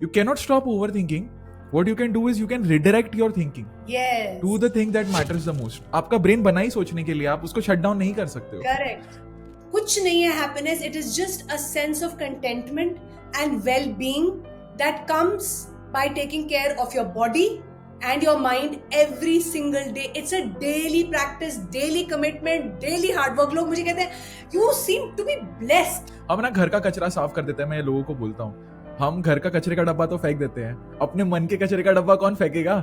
You cannot stop overthinking. What you can do is you can redirect your thinking Yes. to the thing that matters the most. आपका brain बना ही सोचने के लिए, आप उसको shut down नहीं कर सकते हो. Correct. कुछ नहीं है happiness. It is just a sense of contentment and well-being that comes by taking care of your body and your mind every single day. It's a daily practice, daily commitment, daily hard work. लोग मुझे कहते हैं you seem to be blessed. हम ना घर का कचरा साफ कर देते हैं. मैं लोगों को बोलता हूँ, हम घर का कचरे का डब्बा तो फेंक देते हैं, अपने मन के कचरे का डब्बा कौन फेंकेगा?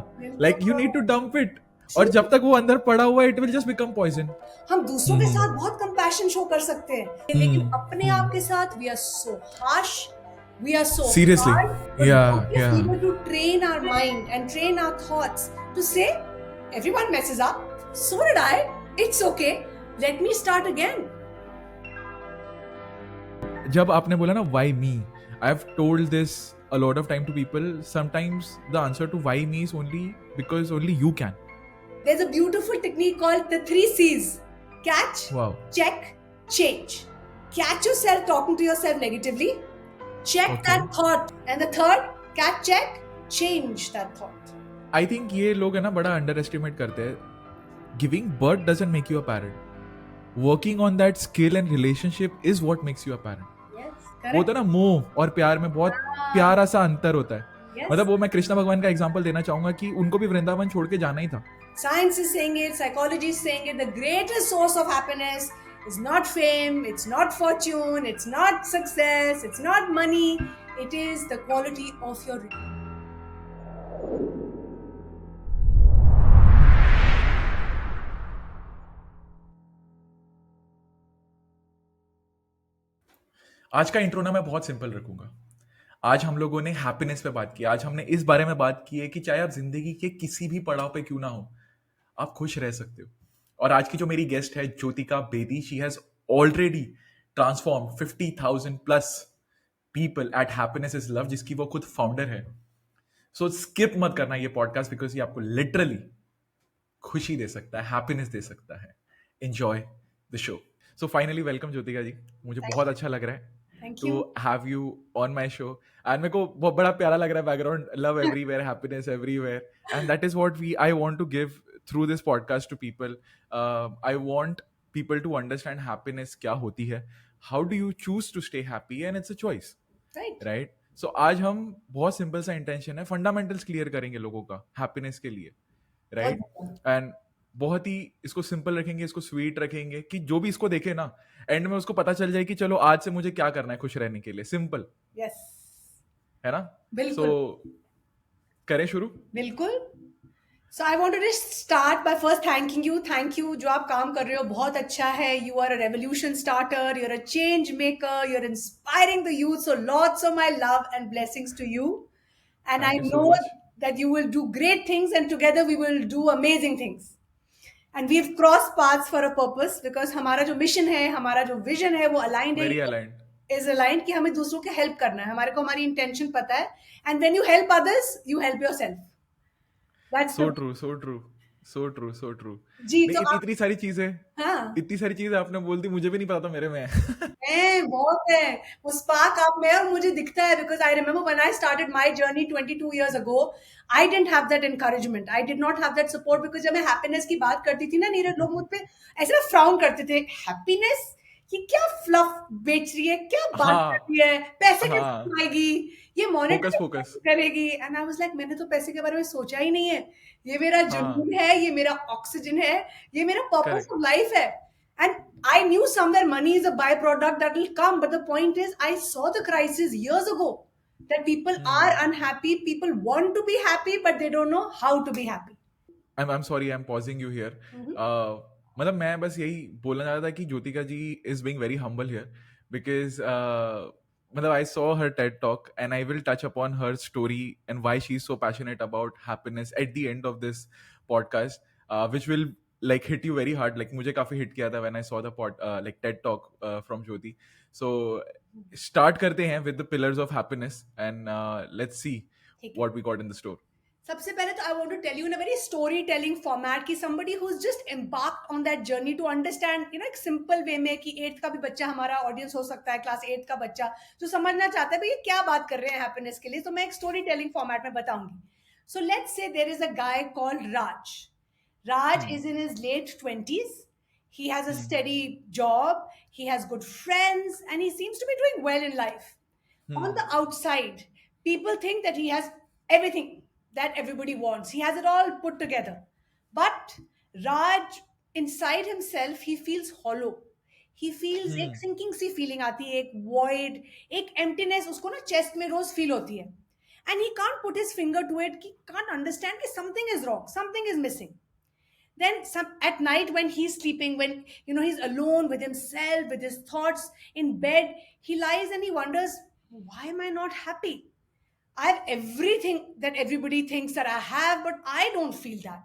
Like you need to dump it. और जब तक वो अंदर पड़ा हुआ है, it will just become poison. हम दूसरों के साथ बहुत कंपैशन शो कर सकते हैं, लेकिन अपने आप के साथ we are so harsh, we are so Seriously. hard. But Yeah, we yeah. need to train our mind and train our thoughts to say, everyone messes up, so did I, it's okay, let me start again. जब आपने बोला ना why me, I have told this a lot of time to people. Sometimes the answer to why me is only because only you can. There's a beautiful technique called the 3 C's. Catch, Wow. check, change. Catch yourself talking to yourself negatively. Check Okay. that thought. And the third, catch, check, change that thought. I think ये लोग है ना बड़ा under estimate करते हैं. Giving birth doesn't make you a parent. Working on that skill and relationship is what makes you a parent. Yes, वो correct. होता है ना मोह और प्यार में बहुत प्यारा सा अंतर होता है. Yes. मतलब वो मैं कृष्ण भगवान का एग्जांपल देना चाहूंगा कि उनको भी वृंदावन छोड़ के जाना ही था. Science is saying it, psychology is saying it. The greatest source of happiness is not fame, it's not fortune, it's not success, it's not money. It is the quality of your. आज का intro ना मैं बहुत simple रखूंगा. आज हम लोगों ने हैप्पीनेस पे बात की. आज हमने इस बारे में बात की है कि चाहे आप जिंदगी के किसी भी पड़ाव पे क्यों ना हो, आप खुश रह सकते हो. और आज की जो मेरी गेस्ट है Jyotika Bedi, she has already transform 50,000 plus people at happiness is love, जिसकी वो खुद फाउंडर है. सो स्किप मत करना ये पॉडकास्ट, बिकॉज ये आपको लिटरली खुशी दे सकता है, हैप्पीनेस दे सकता है. Enjoy the show. So finally welcome Jyotika ji. मुझे बहुत अच्छा लग रहा है Thank to you. have you on my show. And मेरे को बहुत बड़ा प्यारा लग रहा है background. Love everywhere, happiness everywhere, and that is what I want to give through this podcast to people. I want people to understand happiness क्या होती है. How do you choose to stay happy? And it's a choice, Right. right? So आज हम बहुत simple सा intention है, fundamentals clear करेंगे लोगों का हैप्पीनेस के लिए, राइट? एंड बहुत ही इसको सिंपल रखेंगे, इसको स्वीट रखेंगे कि जो भी इसको देखे ना, एंड में उसको पता चल जाए कि चलो आज से मुझे क्या करना है खुश रहने के लिए. Simple Yes. है ना? बिल्कुल. सो करें शुरू. बिल्कुल. So I wanted to start by first thanking you. Thank you. जो आप काम कर रहे हो बहुत अच्छा है. You are a revolution starter. You're a change maker. You're inspiring the youth. So lots of my love and blessings to you. And Thank I you so know much. that you will do great things, and together we will do amazing things. And we've crossed paths for a purpose, because हमारा जो mission है, हमारा जो vision है, वो aligned है. Very aligned. Is aligned कि हमें दूसरों के help करना है. हमारे को हमारी intention पता है. And when you help others, you help yourself. That's So the true, so true, so true, so true. जी. नहीं, तो इतनी सारी चीजें, हाँ, इतनी सारी चीजें आपने बोल दी, मुझे भी नहीं पता था मेरे में है. बहुत है. वो spark आप में है और मुझे दिखता है, because I remember when I started my journey 22 years ago, I didn't have that encouragement. I did not have that support, because जब मैं happiness की बात करती थी ना, नीरज, लोग मुझ पे ऐसे ना frown करते थे. Happiness? ये क्या fluff बेच रही है, क्या बात हाँ, कर रही है, पैसे कैसे हाँ. कमाएगी, ये Focus, monetize focus. कैसे करेगी. And I was like, मैंने तो पैसे के बारे में सोचा ही नहीं है. ये मेरा हाँ. जुनून है, ये मेरा ऑक्सीजन है, ये मेरा पर्पस Correct. ऑफ लाइफ है. And I knew somewhere money is a byproduct that will come, but the point is, I saw the crisis years ago, that people are unhappy, people want to be happy, but they don't know how to be happy. I'm sorry, I'm pausing you here. मतलब मैं बस यही बोलना चाहता था कि ज्योतिका जी is being very humble here, because मतलब I saw her TED talk, and I will touch upon her story and why she's so passionate about happiness at the end of this podcast, which will like hit you very hard. Like मुझे काफी hit किया था when I saw the like TED talk from Jyoti. So start करते हैं with the pillars of happiness, and let's see ठीक है. what we got in the store. सबसे पहले तो I want to tell you in a very story telling format कि somebody who's just embarked on that journey to understand, you know, एक simple way में कि 8th का भी बच्चा हमारा ऑडियंस हो सकता है, क्लास 8th का बच्चा जो समझना चाहता है भाई ये क्या बात कर रहे हैं हैप्पीनेस के लिए, तो मैं एक स्टोरी टेलिंग फॉर्मेट में बताऊंगी. So let's say there is a guy called Raj. Raj hmm. is in his late 20s. He has a hmm. steady job, he has good friends, and he seems to be doing well in life. On hmm. the outside, people think that he has everything that everybody wants. He has it all put together. But Raj, inside himself, he feels hollow. He feels एक हम्म. sinking सी feeling आती है, एक void, एक emptiness उसको ना chest में रोज feel होती है. And he can't put his finger to it, he can't understand कि something is wrong, something is missing. Then at night when he's sleeping, when he's alone with himself, with his thoughts in bed, he lies and he wonders, why am I not happy? I have everything that everybody thinks that I have, but I don't feel that.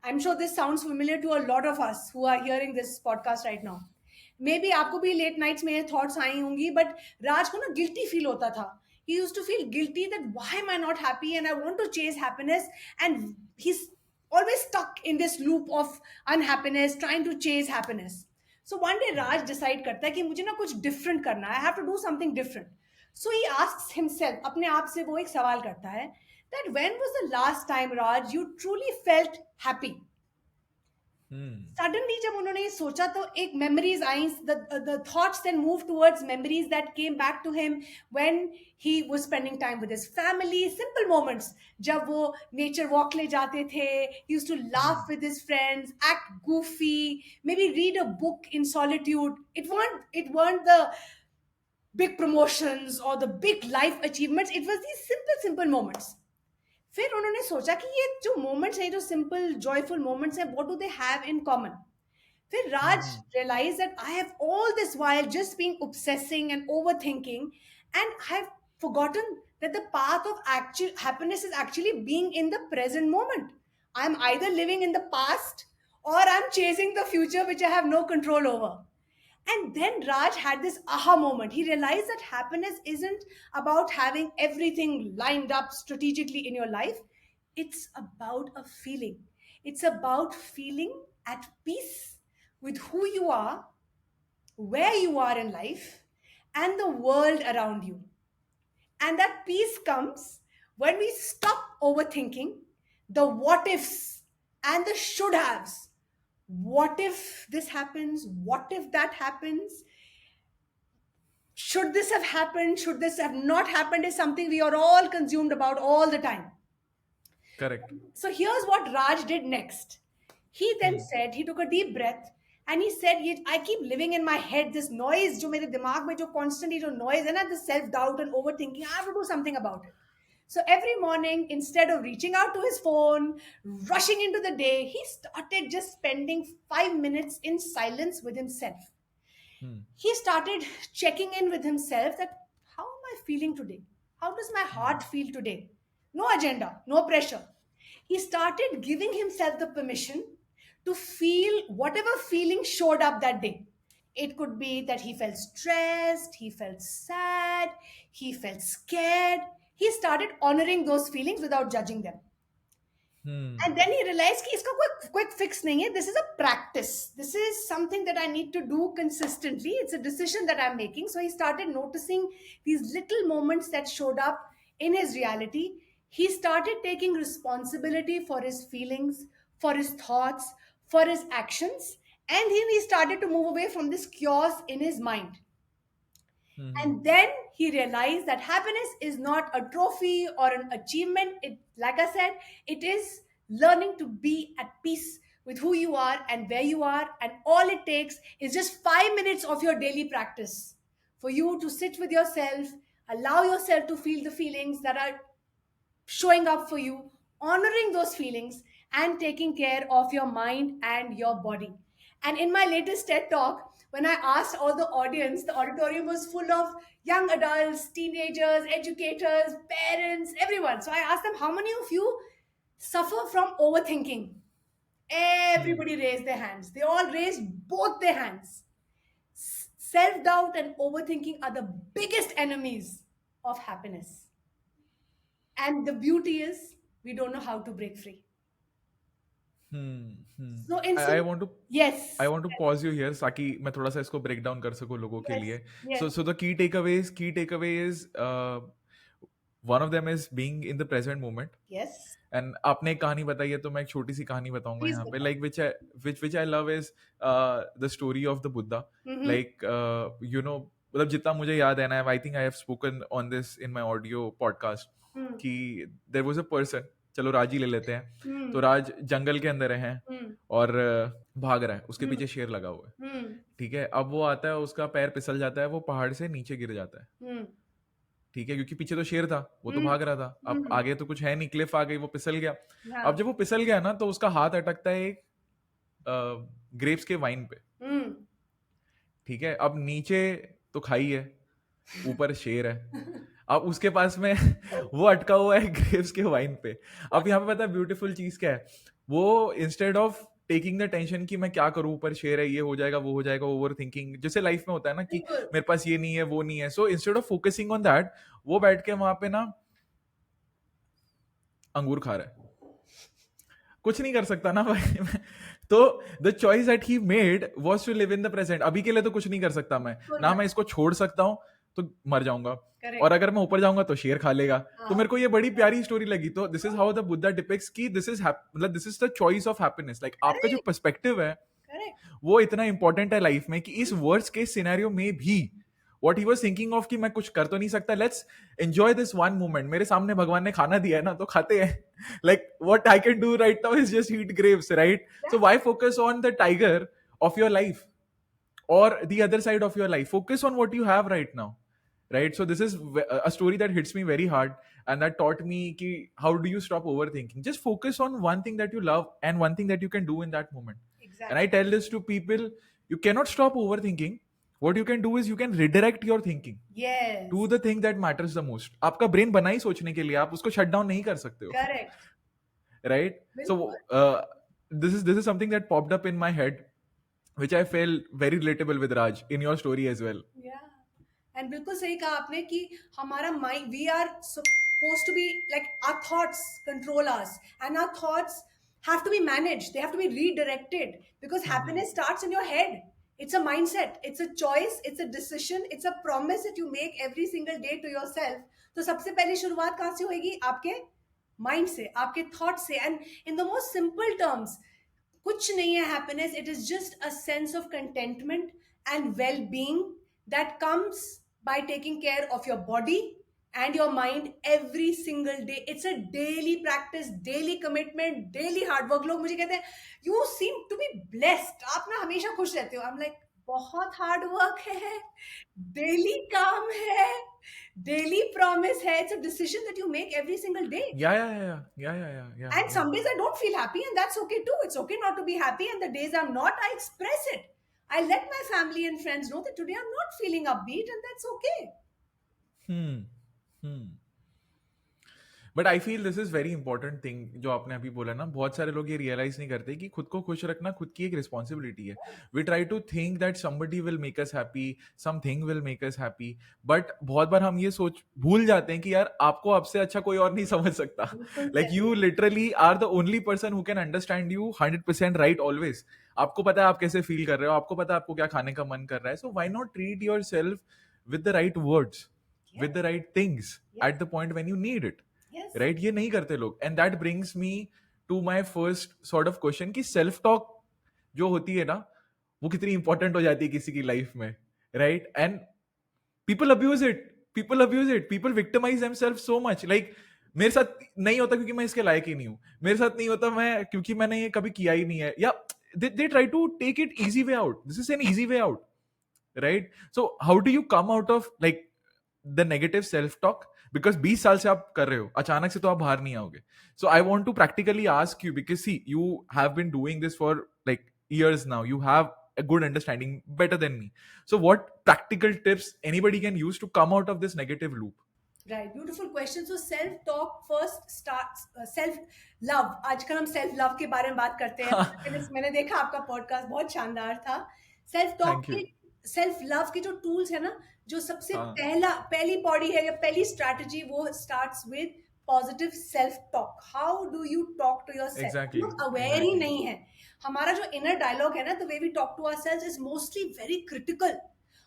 I'm sure this sounds familiar to a lot of us who are hearing this podcast right now. Maybe आपको भी late nights में ये thoughts आई होंगी, but राज को ना guilty feel होता था. He used to feel guilty that why am I not happy and I want to chase happiness, and he's always stuck in this loop of unhappiness, trying to chase happiness. So one day Raj decide करता है कि मुझे ना कुछ different करना है. I have to do something different. So he asks himself, अपने आप से वो एक सवाल करता है that when was the last time Raj you truly felt happy? Hmm. Suddenly जब उन्होंने ये सोचा तो एक memories I, the thoughts then moved towards memories that came back to him when he was spending time with his family, simple moments जब वो nature walk ले जाते थे, he used to laugh hmm. with his friends, act goofy, maybe read a book in solitude. It weren't the big promotions or the big life achievements, it was these simple moments. फिर उन्होंने सोचा कि ये जो moments हैं, जो simple joyful moments हैं, what do they have in common. फिर राज हम्म. realized that I have all this while just been obsessing and overthinking, and I have forgotten that the path of actual happiness is actually being in the present moment. I'm either living in the past or I'm chasing the future which I have no control over. And then Raj had this aha moment. He realized that happiness isn't about having everything lined up strategically in your life. It's about a feeling. It's about feeling at peace with who you are, where you are in life, and the world around you. And that peace comes when we stop overthinking the what ifs and the should haves. What if this happens? What if that happens? Should this have happened? Should this have not happened? Is something we are all consumed about all the time. Correct. So here's what Raj did next. He then hmm. said, he took a deep breath and he said, I keep living in my head, this noise, जो मेरे दिमाग में जो constantly जो noise है ना, this self-doubt and overthinking, I have to do something about it. So every morning, instead of reaching out to his phone, rushing into the day, he started just spending 5 minutes in silence with himself. Hmm. He started checking in with himself that how am I feeling today? How does my heart feel today? No agenda, no pressure. He started giving himself the permission to feel whatever feeling showed up that day. It could be that he felt stressed, he felt sad, he felt scared. He started honoring those feelings without judging them. Hmm. And then he realized कि इसका कोई quick fix नहीं है. This is a practice. This is something that I need to do consistently. It's a decision that I'm making. So he started noticing these little moments that showed up in his reality. He started taking responsibility for his feelings, for his thoughts, for his actions. And then he started to move away from this chaos in his mind. Hmm. And then he realized that happiness is not a trophy or an achievement. It, like I said, it is learning to be at peace with who you are and where you are. And all it takes is just 5 minutes of your daily practice for you to sit with yourself, allow yourself to feel the feelings that are showing up for you, honoring those feelings, and taking care of your mind and your body. And in my latest TED talk, when I asked all the audience, the auditorium was full of young adults, teenagers, educators, parents, everyone. So I asked them, how many of you suffer from overthinking? Hmm. Everybody raised their hands. They all raised both their hands. Self doubt and overthinking are the biggest enemies of happiness. And the beauty is, we don't know how to break free. So hmm in I sim- want to I yes, want to pause you here ताकि मैं थोड़ा सा इसको break down कर सकूं लोगों के yes, लिए. yes, So the key takeaway is one of them is being in the present moment. yes. And आपने एक कहानी बताई है तो मैं एक छोटी सी कहानी बताऊंगा Please यहाँ पे, बताओ. Like which I love is the story of the Buddha. Mm-hmm. Like you know, मतलब जितना मुझे याद है ना, I think I have spoken on this in my audio podcast Hmm. कि देयर वाज अ पर्सन, चलो राज ही ले लेते हैं. तो Hmm. राज जंगल के अंदर है Hmm. और भाग रहा है, उसके Hmm. पीछे शेर लगा हुआ है. Hmm. ठीक है, अब वो आता है, उसका पैर फिसल जाता है, वो पहाड़ से नीचे गिर जाता है. Hmm. ठीक है, क्योंकि पीछे तो शेर था, वो तो Hmm. भाग रहा था, अब Hmm. आगे तो कुछ है नहीं, क्लिफ आ गई, वो फिसल गया. Yeah. अब जब वो फिसल गया ना तो उसका हाथ अटकता है एक ग्रेप्स के वाइन पे. Hmm. ठीक है, अब नीचे तो खाई है, ऊपर शेर है. अब उसके पास में वो अटका हुआ है ग्रेप्स के वाइन पे. अब यहाँ पे पता है ब्यूटीफुल चीज क्या है, वो instead of taking the tension कि मैं क्या करूं, ऊपर शेर है, ये हो जाएगा, वो हो जाएगा, ओवर थिंकिंग जैसे लाइफ में होता है ना कि बिल्कुल. मेरे पास ये नहीं है, वो नहीं है. So instead of focusing on that, वो बैठ के वहां पे ना अंगूर खा रहा है. कुछ नहीं कर सकता ना भाई. तो the choice that he made was to live in the present. अभी के लिए तो कुछ नहीं कर सकता मैं बिल्कुल ना, right. मैं इसको छोड़ सकता हूँ तो मर जाऊंगा, Correct. और अगर मैं ऊपर जाऊंगा तो शेर खा लेगा. हाँ. तो मेरे को ये बड़ी प्यारी स्टोरी लगी. तो this is how the Buddha depicts कि दिस इज मतलब this is the choice of happiness. Like आपका जो Correct. पर्सपेक्टिव है Correct. वो इतना इंपॉर्टेंट है लाइफ में कि इस वर्स्ट केस सिनेरियो में भी what he was thinking of कि मैं कुछ कर तो नहीं सकता, let's enjoy this one moment. मेरे सामने भगवान ने खाना दिया है ना, तो खाते हैं. Like what I can do right now is just eat grapes, right? So why focus on the tiger of your life or the other side of your life? Focus on what you have right now, right? So this is a story that hits me very hard, and that taught me ki how do you stop overthinking. Just focus on one thing that you love and one thing that you can do in that moment. Exactly. And I tell this to people, you cannot stop overthinking. What you can do is you can redirect your thinking Yes. to the thing that matters the most. आपका brain बना ही सोचने के लिए, आप उसको shut down नहीं कर सकते हो. Correct. Right? So बिल्कुल. this is something that popped up in my head, which I felt very relatable with Raj in your story as well. Yeah. And बिल्कुल सही कहा आपने कि हमारा mind, we are supposed to be like, our thoughts control us, and our thoughts have to be managed, they have to be redirected, because happiness starts in your head. It's a mindset, it's a choice, it's a decision, it's a promise that you make every single day to yourself. तो सबसे पहले शुरुआत कहाँ से होगी? आपके mind से, आपके थॉट से. And in the most simple terms, कुछ नहीं है happiness, it is just a sense of contentment and well being that comes by taking care of your body and your mind every single day. It's a daily practice, daily commitment, daily hard work. लोग मुझे कहते हैं you seem to be blessed, आप ना हमेशा खुश रहते हो. आई एम लाइक, बहुत हार्ड वर्क है, डेली काम है, daily promise hai. It's a decision that you make every single day. Yeah. And some days I don't feel happy, and that's okay too. It's okay not to be happy, and the days I'm not, I express it. I let my family and friends know that today I'm not feeling upbeat, and that's okay. But I feel this is very important thing जो आपने अभी बोला ना. बहुत सारे लोग ये realise नहीं करते कि खुद को खुश रखना खुद की एक रिस्पॉन्सिबिलिटी है. We try to think that somebody will make us happy, something will make us happy, but बहुत बार हम ये सोच भूल जाते हैं कि यार आपको आपसे अच्छा कोई और नहीं समझ सकता. Like you literally are the only person who can understand you 100% right always. आपको पता है आप कैसे फील कर रहे हो, आपको पता है आपको क्या खाने का मन कर रहा है. So why not treat yourself with the right words, with the right things at the point when you need it. Yes. Right? ये नहीं करते लोग. And that brings me to my first sort of question कि self talk जो होती है ना, वो कितनी इंपॉर्टेंट हो जाती है किसी की लाइफ में, right? And people abuse it, people victimize themselves so much. Like मेरे साथ नहीं होता क्योंकि मैं इसके लायक ही नहीं हूं, मेरे साथ नहीं होता मैं क्योंकि मैंने ये कभी किया ही नहीं है, या they try to take it easy way out. This is an easy way out, right? So how do you come out of like the negative self talk? Because 20 साल से आप कर रहे हो, अचानक से तो आप बाहर नहीं आओगे. So I want to practically ask you, because see, you have been doing this for like years now, you have a good understanding, better than me. So what practical tips anybody can use to come out of this negative loop? Right, beautiful question. So self talk first starts self love. आजकल हम self love के बारे में बात करते हैं. मैंने देखा आपका पॉडकास्ट बहुत शानदार था. Self talk Thank you. के, सेल्फ लव के जो टूल्स है ना, जो सबसे हाँ. पहली पॉडी है या पहली स्ट्रैटेजी, वो starts with positive self talk. How do you talk to yourself? हम एग्जैक्टली, लोग अवेयर ही एग्जैक्टली. नहीं है. हमारा जो इनर डायलॉग है ना, the way we talk to our self is mostly very critical.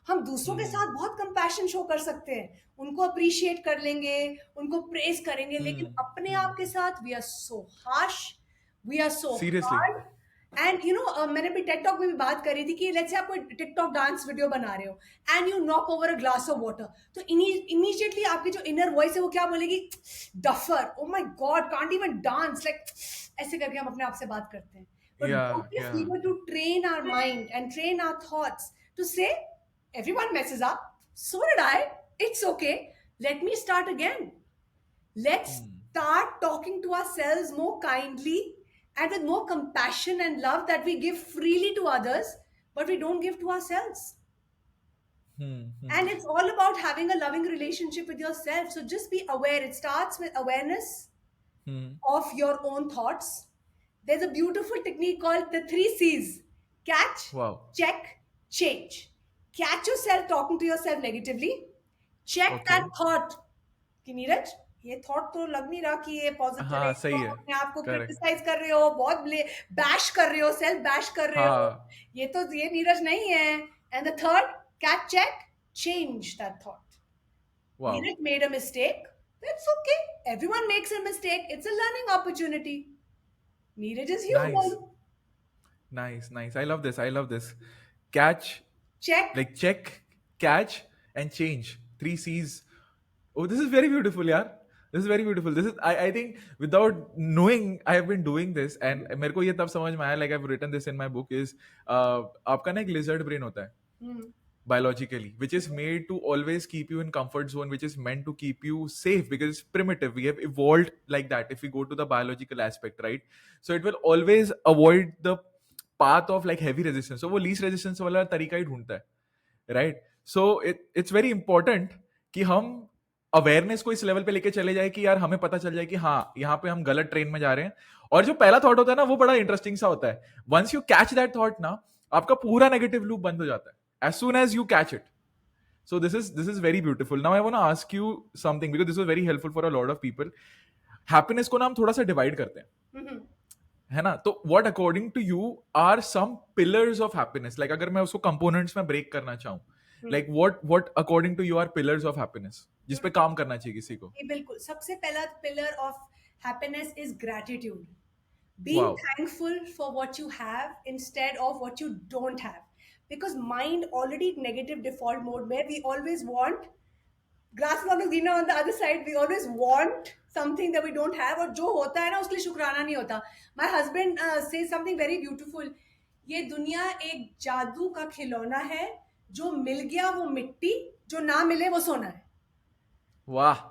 हम दूसरों के हम्म. साथ बहुत कंपैशन शो कर सकते हैं, उनको अप्रिशिएट कर लेंगे, उनको प्रेज करेंगे, लेकिन हम्म. अपने आप हम्म. के साथ we are so harsh, we are so seriously. Hard. And you know, मैंने भी टेक टॉक में भी बात करी थी कि लेट्स से आप कोई टिकटॉक डांस वीडियो बना रहे हो and you knock over a glass of water, तो इमीडिएटली आपकी जो इनर वॉइस है वो क्या बोलेगी? Duffer, oh my God, can't even dance, like ऐसे करके हम अपने आप से बात करते हैं. बट या, what if या. we were to train our mind and train our thoughts to say, everyone messes up, so did I, it's okay, let me start again. Let's hmm. start talking to ourselves more kindly and with more compassion and love that we give freely to others, but we don't give to ourselves. Hmm. And hmm. it's all about having a loving relationship with yourself. So just be aware. It starts with awareness hmm. of your own thoughts. There's a beautiful technique called the three C's: catch, wow. check, change. Catch yourself talking to yourself negatively. Check okay. that thought. कि नीरज, ये thought तो लग नहीं रहा कि ये positive है. हाँ, तो सही है. आप अपने आप को करेक्ट. क्रिटिसाइज कर रहे हो, बहुत बैश कर रहे हो, सेल्फ बैश कर रहे हो. हाँ. ये नीरज नहीं है. And the third, catch, check, change that thought. Wow. Neeraj made a mistake. That's okay. Everyone makes a mistake. It's a learning opportunity. Neeraj is nice, human. Nice, nice. I love this, I love this. Catch, Check. like check, catch, and change. Three C's. Oh, this is very beautiful, yaar. This is very beautiful. This is, I think without knowing, I have been doing this, and मेरे को ये तब समझ में आया, like I've written this in my book, is आपका ना एक lizard brain होता है Hmm. biologically, which is made to always keep you in comfort zone, which is meant to keep you safe because it's primitive. We have evolved like that. If we go to the biological aspect, right? So it will always avoid the path of like heavy resistance. So वो least resistance वाला तरीका ही ढूंढता है, right? So it's very important कि हम awareness को इस level पे लेके चले जाए कि यार हमें पता चल जाए कि हाँ यहाँ पे हम गलत ट्रेन में जा रहे हैं. और जो पहला थॉट होता है ना वो बड़ा इंटरेस्टिंग सा होता है. Once you catch that thought ना, आपका पूरा नेगेटिव लूप बंद हो जाता है as soon as you catch it. So this is very beautiful. Now I want to ask you something because this was very helpful for a lot of people. Happiness को ना हम थोड़ा सा divide करते हैं, Mhm. है ना? तो what according to you are some pillars of happiness? Like अगर मैं उसको components में break करना चाहूँ, like what according to you are pillars of happiness जिस पे काम करना चाहिए किसी को? ये बिल्कुल सबसे पहला pillar of happiness is gratitude. Being Wow. thankful for what you have instead of what you don't have. Because mind already negative default mode where we always want grass is always greener on the other side. We always want something that we don't have, और जो होता है ना उसके लिए शुक्राना नहीं होता. My husband says something very beautiful. ये दुनिया एक जादू का खिलौना है, जो मिल गया वो मिट्टी, जो ना मिले वो सोना है. वाह,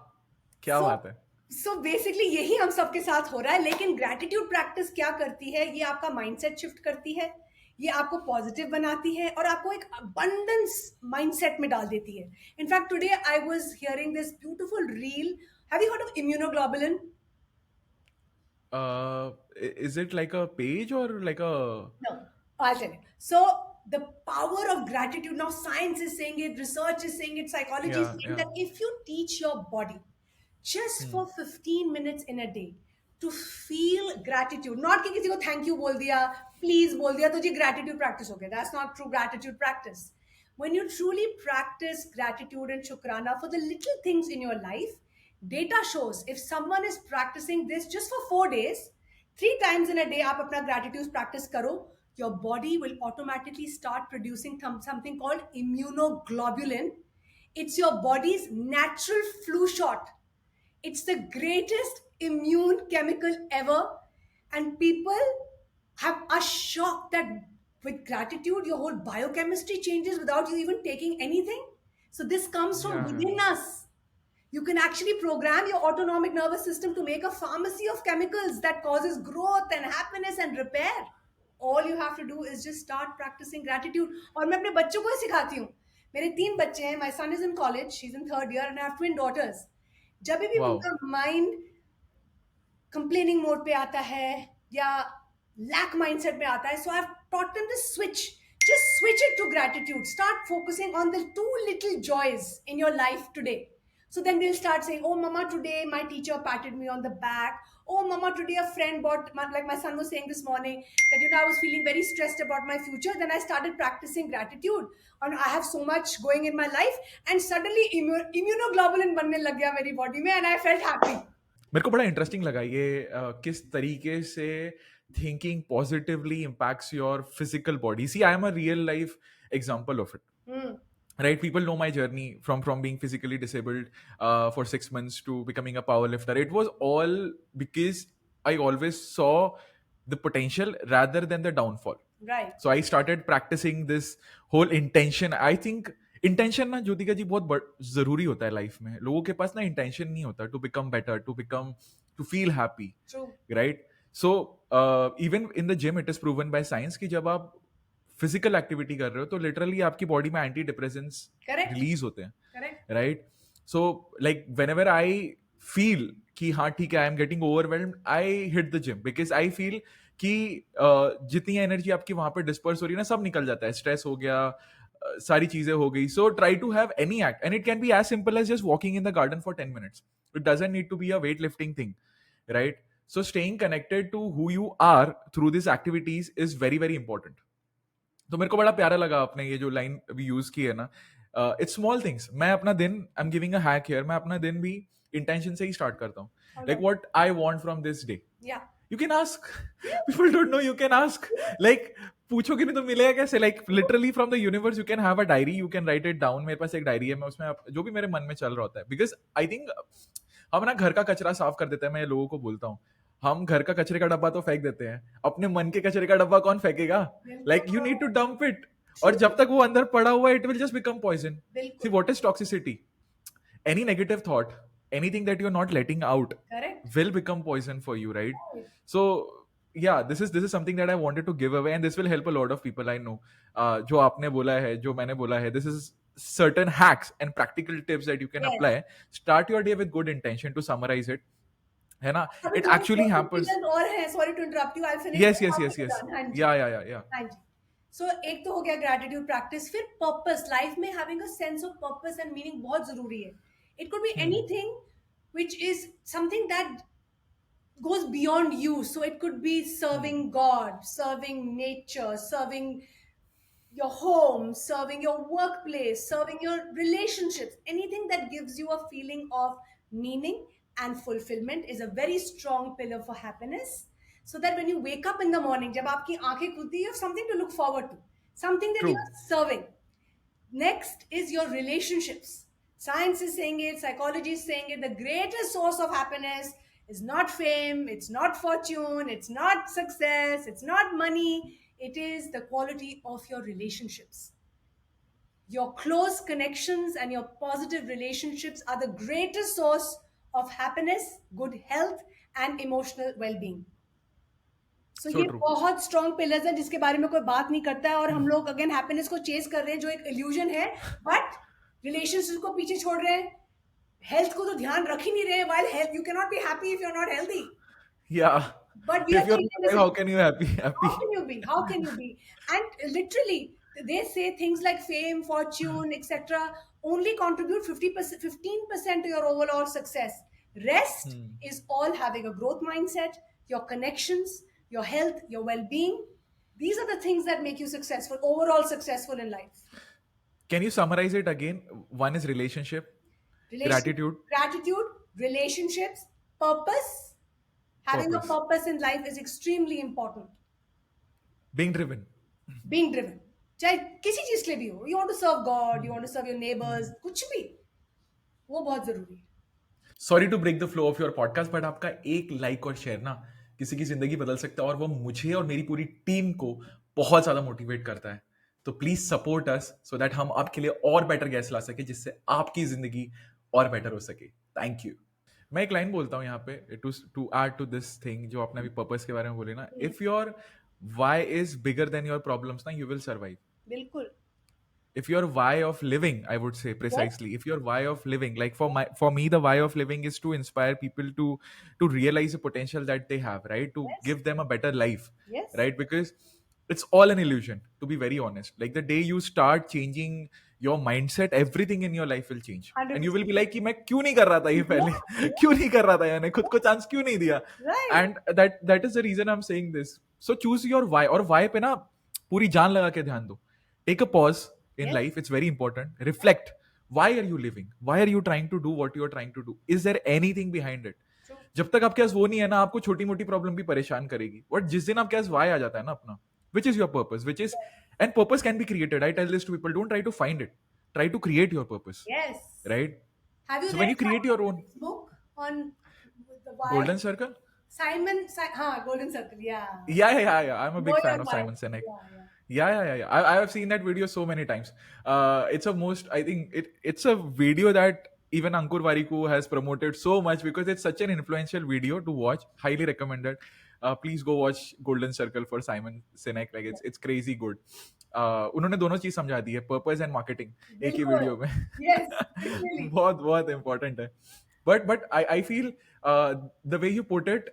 क्या सो बात है. सो बेसिकली यही हम सबके साथ हो रहा है. लेकिन ग्रैटिट्यूड प्रैक्टिस क्या करती है? ये आपका माइंडसेट शिफ्ट करती है, ये आपको पॉजिटिव बनाती है और आपको एक अबंडेंस माइंडसेट में डाल देती है. In fact today I was hearing this beautiful reel. Have you heard of immunoglobulin? Is it like a page or like a? No, I'll tell you. So the power of gratitude, now science is saying it, research is saying it, psychology is Yeah, saying yeah. that if you teach your body just for 15 minutes in a day to feel gratitude, not कि किसी को thank you बोल दिया, please बोल दिया तो जी gratitude practice हो गया. That's not true gratitude practice. When you truly practice gratitude and shukrana for the little things in your life, data shows if someone is practicing this just for 4 days, 3 times in a day आप अपना gratitude practice करो, your body will automatically start producing something called immunoglobulin. It's your body's natural flu shot. It's the greatest immune chemical ever. And people are shocked that with gratitude, your whole biochemistry changes without you even taking anything. So this comes from Yeah. within us. You can actually program your autonomic nervous system to make a pharmacy of chemicals that causes growth and happiness and repair. All you have to do is just start practicing gratitude. और मैं अपने बच्चों को ही सिखाती हूँ. मेरे 3 बच्चे हैं. My son is in college. She's in third year, and I have twin daughters. जब भी Wow. उनका माइंड कंप्लेनिंग मोड पे आता है या लैक माइंडसेट में आता है, so I have taught them this switch. Just switch it to gratitude. Start focusing on the two little joys in your life today. So then they'll start saying, "Oh, mama, today my teacher patted me on the back. Oh, mama, today a friend bought," like my son was saying this morning, that, I was feeling very stressed about my future. Then I started practicing gratitude. And I have so much going in my life. And suddenly immunoglobulin बनने लग गया मेरी body में, and I felt happy. मेरे को बड़ा interesting लगा ये किस तरीके से thinking positively impacts your physical body see I am a real life example of it Hmm. right, people know my journey from being physically disabled for 6 months to becoming a power lifter. It was all because I always saw the potential rather than the downfall. Right. So I started practicing this whole intention. I think intention ना ज्योतिका जी बहुत जरूरी होता है life में. लोगों के पास ना intention नहीं होता to become better, to feel happy, True. Right? So even in the gym it is proven by science कि जब आप फिजिकल एक्टिविटी कर रहे हो तो लिटरली आपकी बॉडी में एंटी डिप्रेसेंट्स Correct. रिलीज होते हैं, Correct. Right? So like when ever I feel कि हाँ ठीक है, I am getting overwhelmed, I hit the gym because I feel कि जितनी एनर्जी आपकी वहां पे डिस्पर्स हो रही है ना, सब निकल जाता है. स्ट्रेस हो गया, सारी चीजें हो गई. So try to have any act and it can be as simple as just walking in the garden for 10 minutes. It doesn't need to be a weight lifting thing, right? So staying connected to who you are through these activities is very very important. तो मेरे को बड़ा प्यारा लगा आपने ये जो line अभी यूज की है ना, इट्स स्मॉल थिंग्स. मैं अपना दिन, I am giving a hack here, मैं अपना दिन भी इंटेंशन से ही स्टार्ट करता हूँ. Like what I want from this day. Yeah. You can ask. People don't know, you can ask. Like पूछोगे नहीं तो मिलेगा कैसे? Like literally from the universe you can have a diary, you can write it down. मेरे पास एक diary है, मैं उसमें जो भी मेरे मन में चल रहा होता है, because I think हम ना घर का कचरा साफ कर देते हैं. मैं लोगों को बोलता हूँ, हम घर का कचरे का डब्बा तो फेंक देते हैं, अपने मन के कचरे का डब्बा कौन फेंकेगा? Like you need to dump it. और जब तक वो अंदर पड़ा हुआ है, it will just become poison. See what is toxicity? any negative thought, anything that you're not letting out, Correct. will become poison for you, right? So yeah, this is something that I wanted to give away, and this will help a lot of people I know. जो आपने बोला है, जो मैंने बोला है, this is certain hacks and practical tips that you can Yes. apply. Start your day with good intention. To summarize it, है ना, अभी it actually happens. और है, sorry to interrupt you, I'll finish. Yes. हाँ जी. Yeah. हाँ जी. So एक तो हो गया gratitude practice, फिर purpose. Life में having a sense of purpose and meaning बहुत जरूरी है. It could be anything which is something that goes beyond you. So it could be serving God, serving nature, serving your home, serving your workplace, serving your relationships. Anything that gives you a feeling of meaning and fulfillment is a very strong pillar for happiness. So that when you wake up in the morning, जब आपकी आंखें खुलती है, you have something to look forward to, something that True. you are serving. Next is your relationships. Science is saying it, psychology is saying it. The greatest source of happiness is not fame, it's not fortune, it's not success, it's not money. It is the quality of your relationships. Your close connections and your positive relationships are the greatest source of happiness, good health, and emotional well being. So So ये true. बहुत strong pillars हैं जिसके बारे में कोई बात नहीं करता है, और हम लोग अगेन हैप्पीनेस को चेस कर रहे हैं जो एक इल्यूजन है, बट रिलेशनशिप को पीछे छोड़ रहे हैं, हेल्थ को तो ध्यान रख ही नहीं रहे. While health, you can not be happy if you are not healthy. Yeah. But we If are you're changing alive, this. how can you happy? How can you be? How can you be? And literally, they say things like fame, fortune, etc. only contribute 50%, 15% to your overall success. Rest is all having a growth mindset, your connections, your health, your well-being. These are the things that make you successful, overall successful in life. Can you summarize it again? One is relationship, gratitude, relationships, purpose. Having a purpose in life is extremely important. being driven. चाहे किसी चीज के लिए भी हो, you want to serve God, you want to serve your neighbors, कुछ भी, वो बहुत जरूरी है. Sorry to break the flow of your podcast, but आपका एक लाइक और शेयर ना किसी की जिंदगी बदल सकता है, और वो मुझे और मेरी पूरी टीम को बहुत ज्यादा मोटिवेट करता है. तो please support us so that हम आपके लिए और बेटर गेस्ट ला सके, जिससे आपकी जिंदगी और बेटर हो सके. Thank you. मैं एक लाइन बोलता हूँ यहाँ पे to add to this thing जो आपने अभी पर्पस के बारे में बोले ना. If your why is bigger than your problems ना, यू विल सर्वाइव. बिल्कुल. If your why of living, I would say precisely, if your why of living, like for me the why of living is to inspire people to realize the potential that they have, right? To give them a better life. Yes. Right? Because it's all an illusion, to be very honest. Like the day you start changing your mindset, everything in your life will change, and you will 100%. be like कि मैं क्यों नहीं कर रहा था ये पहले, क्यों नहीं कर रहा था यानी खुद को चांस क्यों नहीं दिया. Right. And that is the reason I'm saying this. So choose your why, और why पे ना पूरी जान लगा के ध्यान दो. Take a pause in Yes. life, it's very important. Reflect. Why are you living? Why are you trying to do what you are trying to do? Is there anything behind it? True. जब तक आपके पास वो नहीं है ना, आपको छोटी मोटी प्रॉब्लम भी परेशान करेगी. बट जिस दिन आपके पास वाई आ जाता है ना अपना, which is your purpose, which is, and purpose can be created. I tell this to people, don't try to find it, try to create your purpose. Yes. Right? Have you So read when you create your own Simon's book on the why? golden circle, Golden Circle, yeah. yeah, I'm a big Know fan your of why. Simon Sinek. Yeah. I have seen that video so many times. It's a most, I think it's a video that even Ankur Wariku has promoted so much because it's such an influential video to watch. Highly recommended. Please go watch Golden Circle for Simon Sinek. Like it's crazy good. उन्होंने दोनों चीज समझा दी है, purpose and marketing एक ही video में. Yes, literally. बहुत बहुत important है. But I feel the way you put it,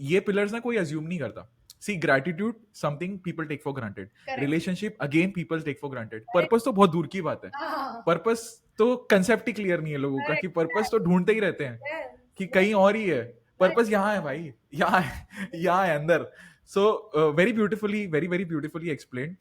ये पिलर्स ना कोई अज्यूम नहीं करता. See, gratitude, something people take for granted. Correct. Relationship, again, people take for granted. Purpose तो बहुत दूर की बात है. Ah, पर्पस तो कंसेप्ट ही क्लियर नहीं है लोगों का, Correct. कि पर्पस तो ढूंढते ही रहते हैं yes. कि कहीं और ही है. पर्पस यहाँ है भाई, यहाँ है अंदर. So very beautifully, very beautifully explained.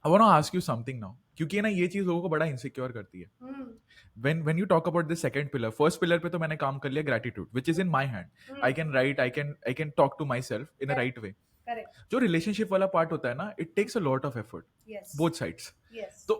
I want to ask you something now, क्योंकि ना ये चीज लोगों को बड़ा इनसिक्योर करती है. Hmm. when you talk about the second pillar, first pillar पे तो मैंने काम कर लिया gratitude, which is in my hand. Hmm. I can write, I can talk to myself in a Correct. right way. Correct. जो relationship वाला part होता है ना, it takes a lot of effort, Yes. both sides. Yes. तो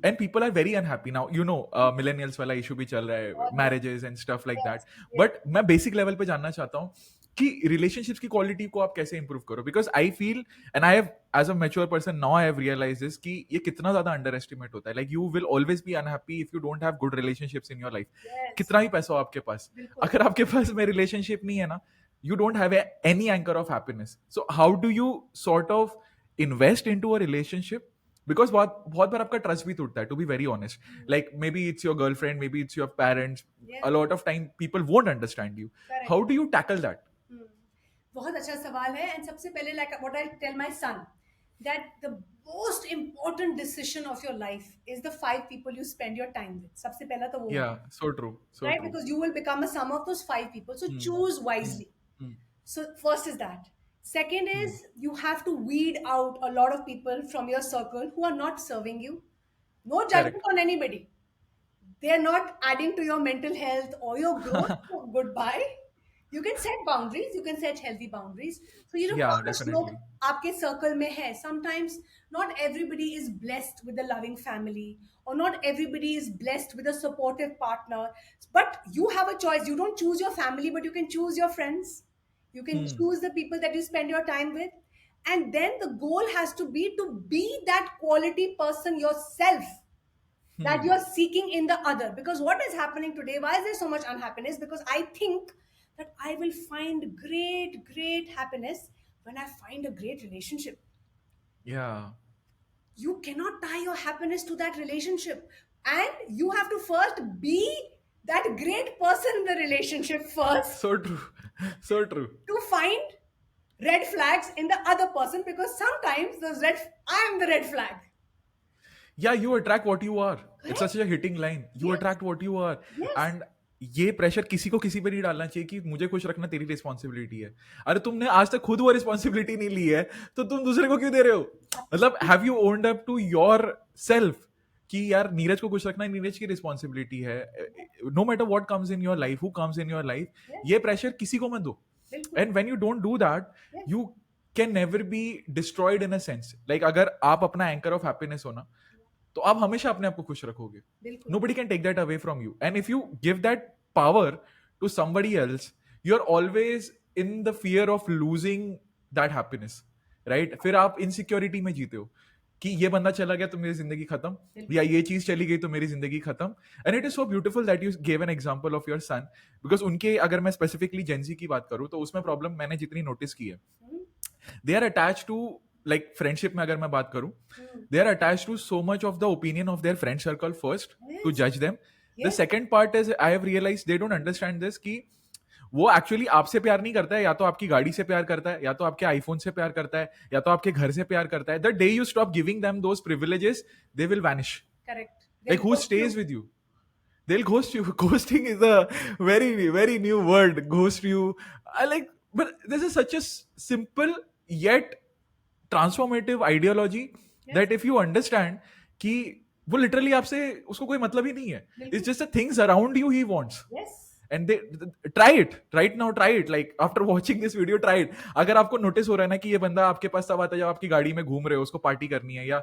and people are very unhappy now, you know, millennials वाला issue भी चल रहा है, बहुत. marriages and stuff like Yes, that. yes. But मैं basic level पे जानना चाहता हूँ कि relationships की quality को आप कैसे improve करो, because I feel, and I have, as a mature person now, I have realized this कि ये कितना ज़्यादा underestimate होता है. Like you will always be unhappy if you don't have good relationships in your life. Yes. कितना ही पैसा हो आपके पास, बिल्कुल. अगर आपके पास में relationship नहीं है ना, you don't have any anchor of happiness. So how do you sort of invest into a relationship? Because बहुत बार आपका ट्रस्ट भी टूटता है, to be very honest. Like maybe it's your girlfriend, maybe it's your parents. Yes. A lot of time people won't understand you. Correct. How do you tackle that? Hmm. बहुत अच्छा सवाल है. And सबसे पहले, like what I tell my son, that the most important decision of your life is the 5 people you spend your time with. सबसे पहला तो वो Yeah, so true, so right? true. Because you will become a sum of those 5 people. So Hmm. choose wisely. Hmm. So first is that. Second is you have to weed out a lot of people from your circle who are not serving you. No judgment Correct. on anybody. They are not adding to your mental health or your growth. So goodbye. You can set boundaries. You can set healthy boundaries. So you know Yeah, how much लोग definitely. आपके circle में है. Sometimes not everybody is blessed with a loving family, or not everybody is blessed with a supportive partner. But you have a choice. You don't choose your family, but you can choose your friends. You can choose the people that you spend your time with. And then the goal has to be that quality person yourself that you're seeking in the other. Because what is happening today, why is there so much unhappiness? Because I think that I will find great happiness when I find a great relationship. Yeah. You cannot tie your happiness to that relationship, and you have to first be that great person in the relationship first So true. So true. to find red flags in the other person, because sometimes I am the red flag. Yeah, you attract what you are. It's such a hitting line. You Yes. attract what you are. Yes. And ये pressure किसी को किसी पे नहीं डालना चाहिए कि मुझे खुश रखना तेरी रिस्पॉन्सिबिलिटी है. अरे तुमने आज तक खुद वो रिस्पॉन्सिबिलिटी नहीं ली है, तो तुम दूसरे को क्यों दे रहे हो? मतलब have you owned up to yourself कि यार नीरज को खुश रखना नीरज की रिस्पॉन्सिबिलिटी है. No matter what comes in your life, who comes in your life, Yes. ये प्रेशर किसी को मत दो. बिल्कुल. And when you don't do that, Yes. you can never be destroyed in a sense. Like अगर आप अपना एंकर ऑफ हैप्पीनेस हो ना, तो आप हमेशा अपने आप को खुश रखोगे. बिल्कुल. Nobody can take that away from you. And if you give that power to somebody else, you're always in the fear of losing that happiness, right? फिर आप insecurity में जीते हो कि ये बंदा चला गया तो मेरी जिंदगी खत्म, या ये चीज चली गई तो मेरी जिंदगी खत्म. And it is so beautiful that you gave an example of your son, because उनके, अगर मैं specifically Gen Z की बात करूँ, तो उसमें प्रॉब्लम मैंने जितनी नोटिस की है, they are attached to, like friendship में अगर मैं बात करूं, they are attached to so much of the opinion of their friend circle first to judge them. The Yes. second part is I have realized they don't understand this कि वो actually आपसे प्यार नहीं करता है, या तो आपकी गाड़ी से प्यार करता है, या तो आपके आईफोन से प्यार करता है, या तो आपके घर से प्यार करता है. The day you stop giving them those privileges, they will vanish. Correct. Like They'll who ghost stays you. with you? They'll ghost you. Ghosting is a very new word. Ghost you. I like, but this is such a simple yet transformative ideology Yes, that if you understand कि वो literally आपसे उसको कोई मतलब ही नहीं है. It's बिल्कुल. just the things around you he wants. Yes. And they try it right now. Try it. Like after watching this video, try it. अगर आपको नोटिस हो रहा है ना कि ये बंदा आपके पास तब आता है जब आपकी गाड़ी में घूम रहे हो, उसको पार्टी करनी है, या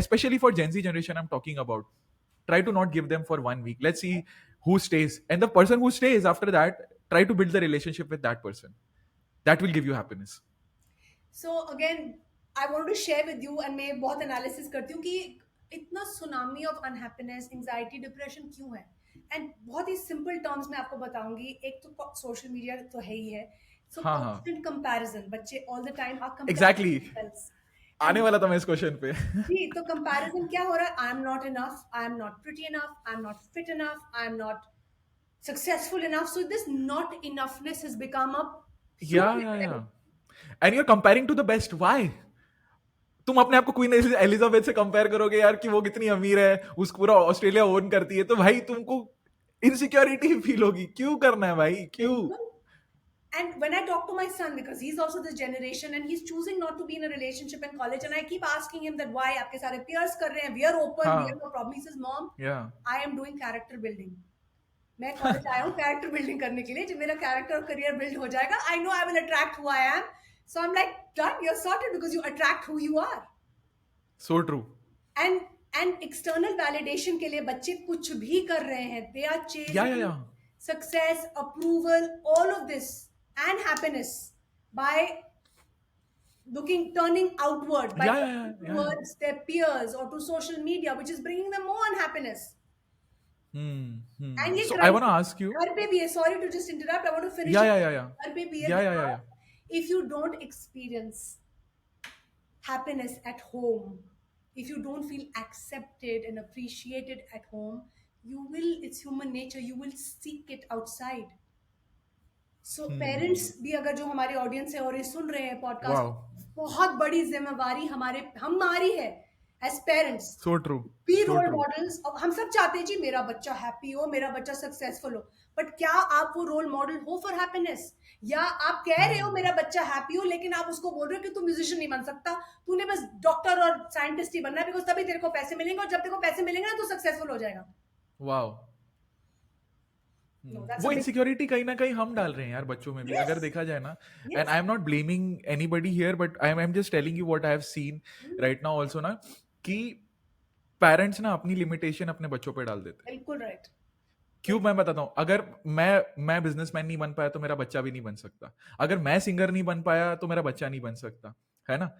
especially for Gen Z generation I'm talking about, try to not give them for 1 week. Let's see who stays, and the person who stays after that, try to build the relationship with that person. That will give you happiness. So again I want to share with you, and मैं बहुत analysis करती हूँ कि इतना tsunami of unhappiness, anxiety, depression क्यों है. And बहुत ही simple terms में आपको बताऊंगी. एक तो सोशल मीडिया तो है ही है. सो हाँ हाँ, कॉन्स्टेंट कंपैरिजन, बच्चे all the time are exactly comparing themselves. आने एंड वाला था मैं इस क्वेश्चन पे. जी, तो कंपैरिजन क्या हो रहा है? I am not enough, I am not pretty enough, I am not fit enough, I am not successful enough. So this not enoughness has become a huge या epidemic. And you are comparing to the best. Why? तुम अपने आप को queen Elizabeth से compare करोगे यार कि वो कितनी अमीर है, उस पूरा ऑस्ट्रेलिया ओन करती है, तो भाई तुमको इनसिक्योरिटी फील होगी. क्यों करना है भाई, क्यों? बिल्कुल. And when I talk to my son, because he's also this generation and he's choosing not to be in a relationship in college, and I keep asking him that why आपके सारे peers कर रहे हैं, we are open, we have हाँ no problem. He says, Mom, या I am doing character building. मैं college आया हूँ कैरेक्टर बिल्डिंग करने के लिए. जब मेरा कैरेक्टर और करियर बिल्ड हो जाएगा, I know I will attract who I am. So I am like, done, you are sorted because you attract who you are. So true. And external validation के लिए बच्चे कुछ भी कर रहे हैं. दे आर या chasing success, approval, all of this, and happiness by turning outward, by turning या towards their peers or to social media, which is bringing them more unhappiness. And ये so I want crime to ask you. घर पे भी है. Sorry to just interrupt. I want to finish या it. या या या घर पे भी है या because if you don't experience happiness at home, if you don't feel accepted and appreciated at home, you will, it's human nature, you will seek it outside. So parents भी, अगर जो हमारे ऑडियंस है और ये सुन रहे हैं पॉडकास्ट, वाओ, बहुत बड़ी जिम्मेवारी हमारी है as parents. So true, be so role true. Models. अब हम सब चाहते हैं जी मेरा बच्चा हैप्पी हो, मेरा बच्चा सक्सेसफुल हो, बट क्या आप वो रोल मॉडल हो फॉर हैप्पीनेस? या आप कह रहे हो मेरा बच्चा हैप्पी हो, लेकिन आप उसको बोल रहे हो कि तू म्यूजिशियन नहीं बन सकता, तूने बस डॉक्टर और साइंटिस्ट ही बनना है, बिकॉज तभी तेरे को पैसे मिलेंगे, और जब तेरे को पैसे मिलेंगे ना तो सक्सेसफुल हो जाएगा. वाओ. No, that's वो a big. इनसिक्योरिटी कहीं ना कहीं हम डाल रहे हैं यार बच्चों में भी, Yes. अगर देखा जाए ना. Yes. And I am not blaming anybody here, but I am just telling you what I have scene right now also ना, कि पेरेंट्स ना अपनी लिमिटेशन अपने बच्चों पे डाल देते हैं. बिल्कुल राइट. क्यों? मैं बताता हूँ. अगर मैं बिजनेसमैन नहीं बन पाया तो मेरा बच्चा भी नहीं बन सकता. अगर मैं सिंगर नहीं बन पाया तो मेरा बच्चा नहीं बन सकता, है ना?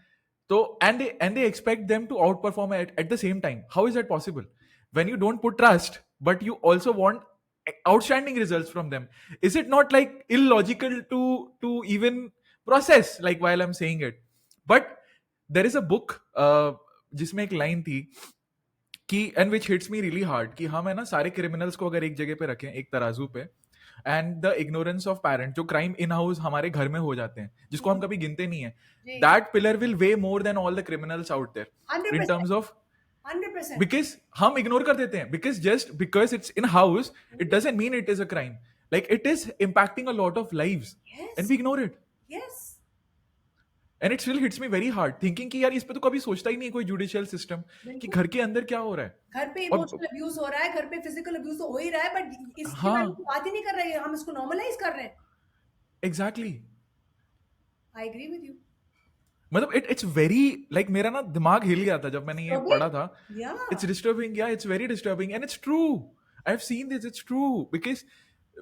तो and they expect them to outperform at the same time. How is that possible when you don't put trust but you also want outstanding results from them? Is it not like illogical to even process, like while I'm saying it? But there is a book जिसमें एक line थी कि, and which hits me really hard, कि हम है ना सारे criminals को अगर एक जगह पे रखें, एक तराजू पे, and the ignorance of parent, जो क्राइम इन हाउस हमारे घर में हो जाते हैं जिसको हम कभी गिनते नहीं है, that pillar will weigh more than all the criminals out there in terms of, 100%. Because हम इग्नोर कर देते हैं, because just because it's in house it doesn't mean it is a crime. Like it is impacting a lot of lives and we ignore it. Yes. And it still hits me very hard thinking कि यार इस पे तो कभी सोचता ही नहीं कोई judicial system कि घर के अंदर क्या हो रहा है. घर पे इमोशनल अब्यूज हो रहा है, घर पे फिजिकल अब्यूज तो हो ही रहा है, बट इसके हाँ. बारे में बात ही नहीं कर रहे हैं, हम इसको नॉर्मलाइज कर रहे हैं. Exactly. I agree with you. मतलब इट्स वेरी लाइक, मेरा ना दिमाग हिल गया था जब मैंने ये पढ़ा था. Yeah. इट्स डिस्टर्बिंग, या it's very disturbing, and it's true. I have seen this, it's true, because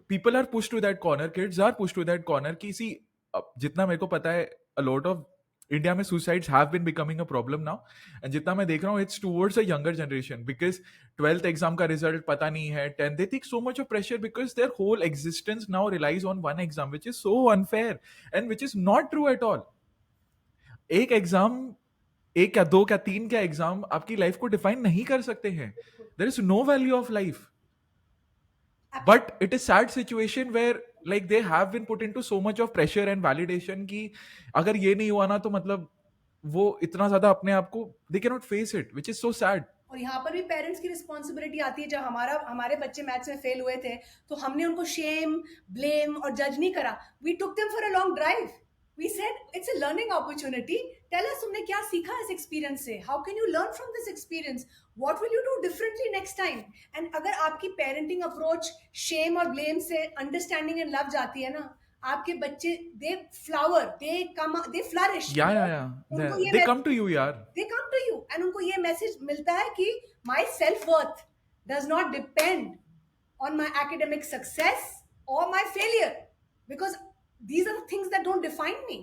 people are push to that corner, kids are push to that corner कि सी, जितना मेरे को पता है, अ लॉट ऑफ इंडिया में suicides have been becoming a problem now, and जितना मैं देख रहा हूँ it's towards a younger generation, because 12th exam का रिजल्ट पता नहीं है, 10th, they think so much of pressure because their whole existence now realise on one exam, which is so unfair and which is not true at all. एक exam, एक क्या दो क्या तीन क्या एग्जाम आपकी लाइफ को डिफाइन नहीं कर सकते हैं. There is no value of life. But it is sad situation where like they have been put into so much of pressure and validation कि अगर ये नहीं हुआ ना तो मतलब वो इतना ज्यादा अपने आप को, they cannot face it, which is so sad. और यहाँ पर भी पेरेंट्स की रिस्पॉन्सिबिलिटी आती है। जब हमारे बच्चे मैथ्स में फेल हुए थे, तो हमने उनको शेम, ब्लेम और जज नहीं करा। We took them for a long drive. We said it's a learning opportunity. Tell us तुमने क्या सीखा इस एक्सपीरियंस से, how can you learn from this experience, what will you do differently next time. And अगर आपकी parenting approach shame और blame से understanding and love जाती है ना, आपके बच्चे दे फ्लावर, दे फ्लरिश, या उनको ये दे कम टू यू यार. they come to you and उनको ये मैसेज मिलता है कि my self worth does not depend on my academic success or my failure, because these are the things that don't define me.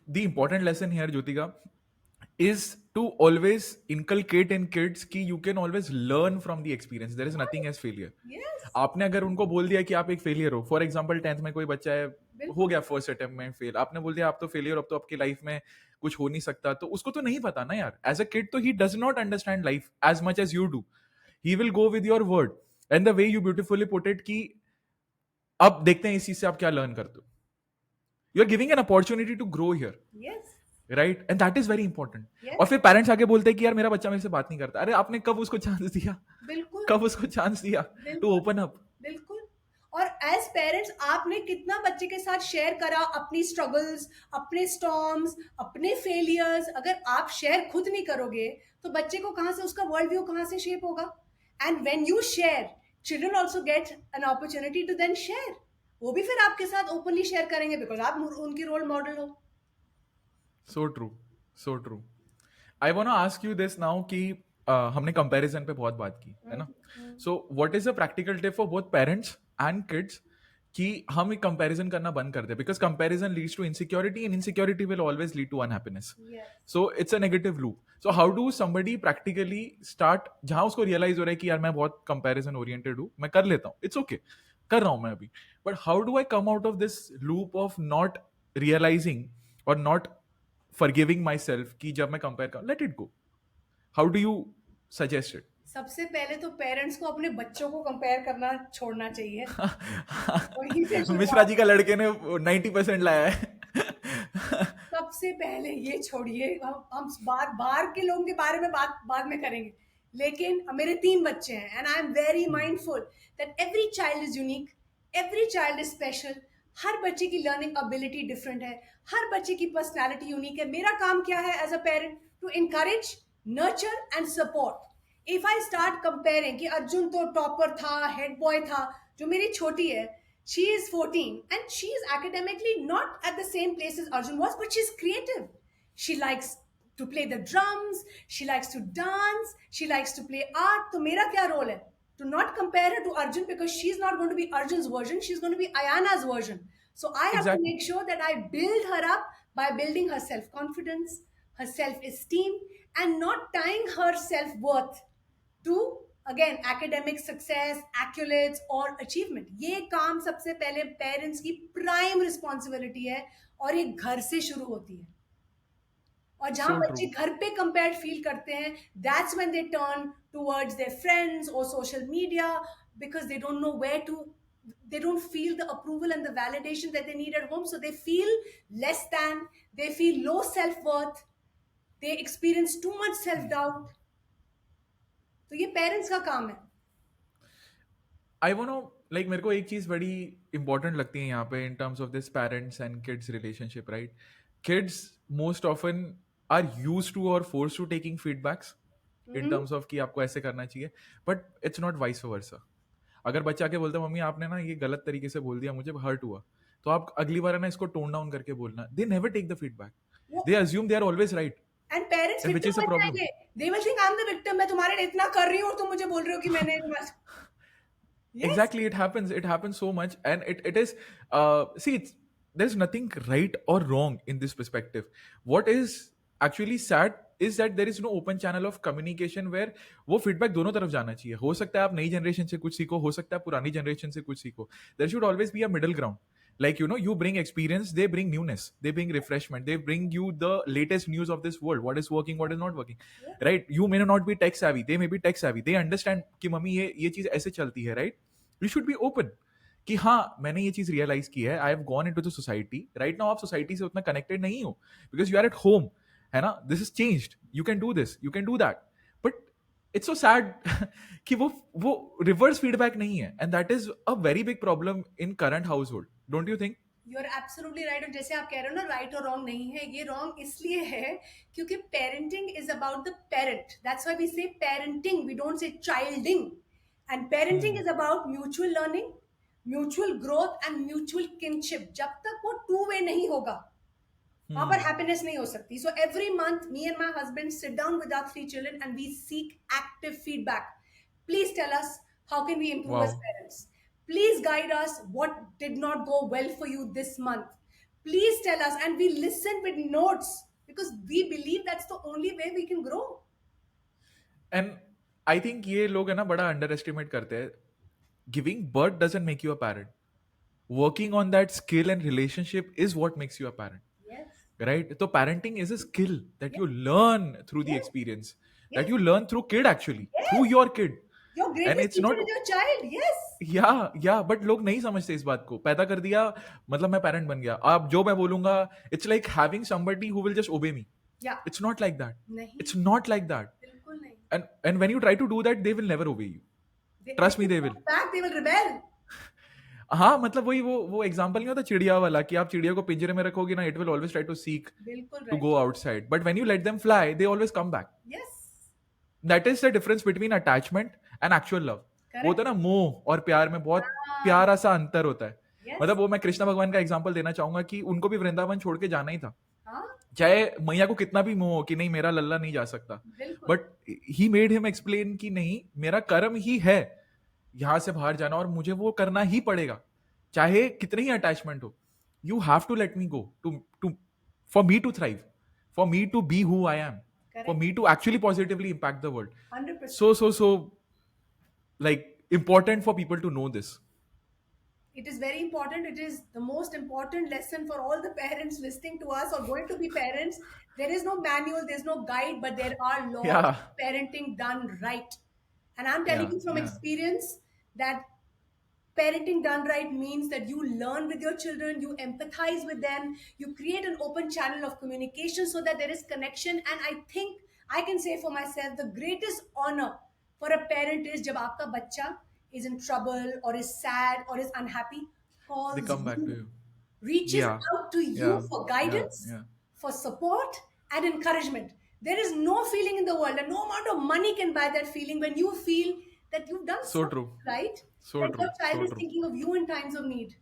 The important lesson here, Jyotika, is to always inculcate in kids कि you can always learn from the experience. There is nothing as failure. Yes, आपने अगर उनको बोल दिया कि आप एक failure हो, फॉर एग्जाम्पल 10th में कोई बच्चा है, हो बिल्कुल। गया फर्स्ट अटेम्प्ट में फेल, आपने बोल दिया आप तो फेलियर, अब तो आपकी लाइफ में कुछ हो नहीं सकता, तो उसको तो नहीं पता ना यार. एज अ किड तो he does not understand life as much as you do. He will go with your word and the way you beautifully put it कि अब देखते हैं इस चीज से आप क्या लर्न करते हो. You are giving an opportunity to grow here, Yes, right, and that is very important. yes, और फिर पेरेंट्स आके बोलते हैं कि यार मेरा बच्चा मेरे से बात नहीं करता. अरे आपने कब उसको चांस दिया, बिल्कुल, कब उसको चांस दिया टू ओपन अप. बिल्कुल। और एज पेरेंट्स आपने कितना बच्चे के साथ शेयर करा अपनी स्ट्रगल्स, अपने स्टॉर्म्स, अपने फेलियर्स। अगर आप शेयर खुद नहीं करोगे तो बच्चे को कहाँ से, उसका वर्ल्ड व्यू कहाँ से शेप होगा। And when you share, children also get an opportunity to then share. वो भी फिर आपके साथ ओपनली शेयर करेंगे बिकॉज आप उनकी रोल मॉडल हो। So true, so true. I want to ask you this now कि हमने कंपैरिजन पे बहुत बात की है ना. So what is a practical tip for both parents and kids कि हम एक कंपैरिजन करना बंद कर दें, because comparison leads to insecurity and insecurity will always lead to unhappiness. So it's a negative loop. So how do somebody practically start, जहां उसको realise हो रहा है कि यार मैं बहुत कंपैरिजन ओरिएंटेड हूं, मैं कर लेता हूं, इट्स ओके, कर रहा हूं मैं अभी, but how do I come out of this loop of not realising और नॉट forgiving myself कि जब मैं कंपेयर कर, let it go. How do you suggest it? सबसे पहले तो पेरेंट्स को अपने बच्चों को कंपेयर करना छोड़ना चाहिए। वहीं से मिश्रा शुरुआत। जी का लड़के ने 90% लाया है. सबसे पहले ये छोड़िए, हम बाहर के लोगों के बारे में बात बाद में करेंगे। लेकिन मेरे 3 बच्चे हैं and I am very mindful that every child is unique, every child is special. हर बच्चे की लर्निंग एबिलिटी डिफरेंट है, हर बच्चे की पर्सनैलिटी यूनिक है। मेरा काम क्या है as a parent, to encourage, nurture and support. If I start comparing कि अर्जुन तो टॉपर था, हेड बॉय था, जो मेरी छोटी है, she is 14 and she is academically not at the same place as Arjun was, but she's creative. She likes to play the drums, she likes to dance, she likes to play art. तो मेरा क्या role है? To not compare her to Arjun, because she's not going to be Arjun's version, she's going to be Ayana's version. So I have to Exactly. make sure that I build her up by building her self-confidence, her self-esteem, and not tying her self-worth to again academic success, accolades और अचीवमेंट। ये काम सबसे पहले parents की prime responsibility है और ये घर से शुरू होती है। और जहां So बच्चे true. घर पे कंपेयर्ड फील करते हैं, that's when they turn towards their friends और social media, because they don't know where to, they don't feel the approval and the validation that they need at home, so they feel less than, they feel low self-worth, they experience too much self-doubt. तो ये parents का काम है। आई want to, like, मेरे को एक चीज बड़ी इंपॉर्टेंट लगती है यहाँ पे in terms of this parents and kids relationship, right. Kids most often are used to और force to taking feedbacks in terms of कि आपको ऐसे करना चाहिए, but it's not vice versa. अगर बच्चा आके बोलता है मम्मी आपने ना ये गलत तरीके से बोल दिया, मुझे हर्ट हुआ, तो आप अगली बार है ना इसको टोन डाउन करके बोलना. They never take the feedback, they assume they are always right, and parents and which is victim a बन problem. जाएंगे। They will think I am the victim, मैं तुम्हारे लिए इतना कर रही हूँ और तुम मुझे बोल रहे हो कि मैंने yes. Exactly, it happens so much, and it is see, there's nothing right or wrong in this perspective. What is actually sad is that there is no open channel of communication where वो feedback दोनों तरफ जाना चाहिए. हो सकता है आप नई जनरेशन से कुछ सीखो, हो सकता है पुरानी जनरेशन से कुछ सीखो. There should always be a middle ground. Like, you bring experience, they bring newness, they bring refreshment, they bring you the latest news of this world, what is working, what is not working, right? You may not be tech savvy, they may be tech savvy, they understand कि mummy ये चीज ऐसे चलती है, right? You should be open कि हाँ मैंने ये चीज रियलाइज की है, I have gone into the society, right now आप सोसाइटी से उतना कनेक्टेड नहीं हो because you are at home है ना, this is changed, you can do this, you can do that, but it's so sad कि वो रिवर्स फीडबैक नहीं है, and that is a very big problem in current household, don't you think? You are absolutely right. और जैसे आप कह रहे हो ना, राइट और रॉन्ग नहीं है, ये रॉन्ग इसलिए है क्योंकि parenting is about the parent, that's why we say parenting, we don't say childing. And parenting is about mutual learning, mutual growth and mutual kinship. जब तक वो टू वे नहीं होगा, वहां पर हैप्पीनेस नहीं हो सकती। So every month me and my husband sit down with our 3 children and we seek active feedback. Please tell us how can we improve as wow, parents, please guide us what did not go well for you this month, please tell us, and we listen with notes because we believe that's the only way we can grow. And I think ये लोग है ना बड़ा under estimate करते हैं, giving birth doesn't make you a parent, working on that skill and relationship is what makes you a parent, Yes, right? So parenting is a skill that you learn through the yes, experience, that yes, you learn through kid, actually through yes. your kid. Your And greatest it's teacher not, is your child. Yes. या but लोग नहीं समझते इस बात को, पैदा कर दिया मतलब मैं पेरेंट बन गया, अब जो मैं बोलूंगा it's like having somebody who will just obey me. Yeah. It's not like that. नहीं, It's not like that. बिल्कुल नहीं। And when you try to do that, they will never obey you, They trust me, will they go will. back, they will rebel. हाँ, मतलब वही वो example नहीं होता चिड़िया वाला कि आप चिड़िया को पिंजरे में रखोगे ना, it will always try to seek बिल्कुल to right. go outside, but when you let them fly, they always come back. Yes, That is the difference between attachment and actual love. वो होता करेक्ट। है ना, मोह और प्यार में बहुत हाँ, प्यारा सा अंतर होता है। यस, मतलब वो मैं कृष्ण भगवान का एग्जांपल देना चाहूंगा कि उनको भी वृंदावन छोड़ के जाना ही था, हाँ, चाहे मैया को कितना भी मोह हो कि नहीं मेरा लल्ला नहीं जा सकता, बिल्कुल। But he made him explain कि नहीं, मेरा कर्म ही है यहां से बाहर जाना और मुझे वो करना ही पड़ेगा, चाहे कितने ही अटैचमेंट हो, you have to let me go to for me to thrive, for me to be who I am, for correct, me to actually positively impact the world. 100%। So like important for people to know this. It is very important. It is the most important lesson for all the parents listening to us or going to be parents. There is no manual, there's no guide, but there are laws Yeah, of parenting done right. And I'm telling yeah, you from yeah. experience that parenting done right means that you learn with your children, you empathize with them, you create an open channel of communication so that there is connection. And I think I can say for myself, the greatest honor for a parent is jab aapka bacha is in trouble or is sad or is unhappy, They calls come back to you, you. reaches Yeah, out to you yeah, for yeah, guidance, yeah. for support, and encouragement. There is no feeling in the world, and no amount of money can buy that feeling when you feel that you've done So something true. right, So that your true. child So is true. thinking of you in times of need.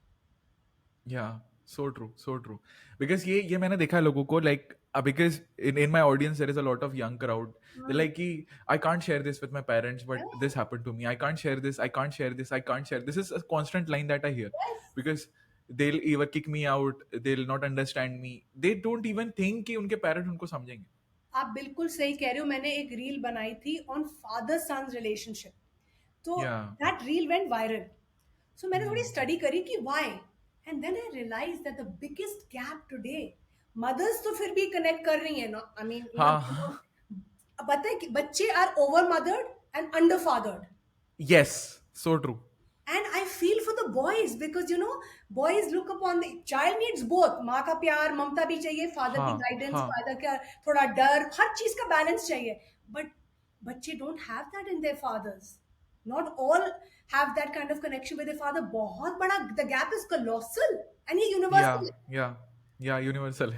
Yeah, so true. So true. Because ये मैंने देखा है लोगों को, like because in my audience there is a lot of young crowd. They're Hmm. like कि I can't share this with my parents, but Yeah, this happened to me. I can't share this. I can't share this. I can't share. This is a constant line that I hear yes. because they'll either kick me out. They'll not understand me. They don't even think कि उनके parents उनको समझेंगे. आप बिल्कुल सही कह रहे हो। मैंने एक रील बनाई थी ऑन फादर सन रिलेशनशिप, तो Yeah. That reel went viral. So मैंने थोड़ी Hmm. स्टडी करी कि why, and then I realize that the biggest gap today, mothers तो फिर भी कनेक्ट कर रही है ना, आई मीन हाँ. पता है कि बच्चे are over mothered and under fathered. Yes. So true. And I feel for the boys because boys look upon the child needs both, माँ का प्यार ममता भी चाहिए, फादर की हाँ. गाइडेंस, हाँ. फादर का थोड़ा डर, हर चीज का बैलेंस चाहिए। बट बच्चे don't have that in their fathers, not all have that kind of connection with their father। बहुत बड़ा, the gap is colossal and ये Yeah. universal है। Yeah. Yeah. Universal.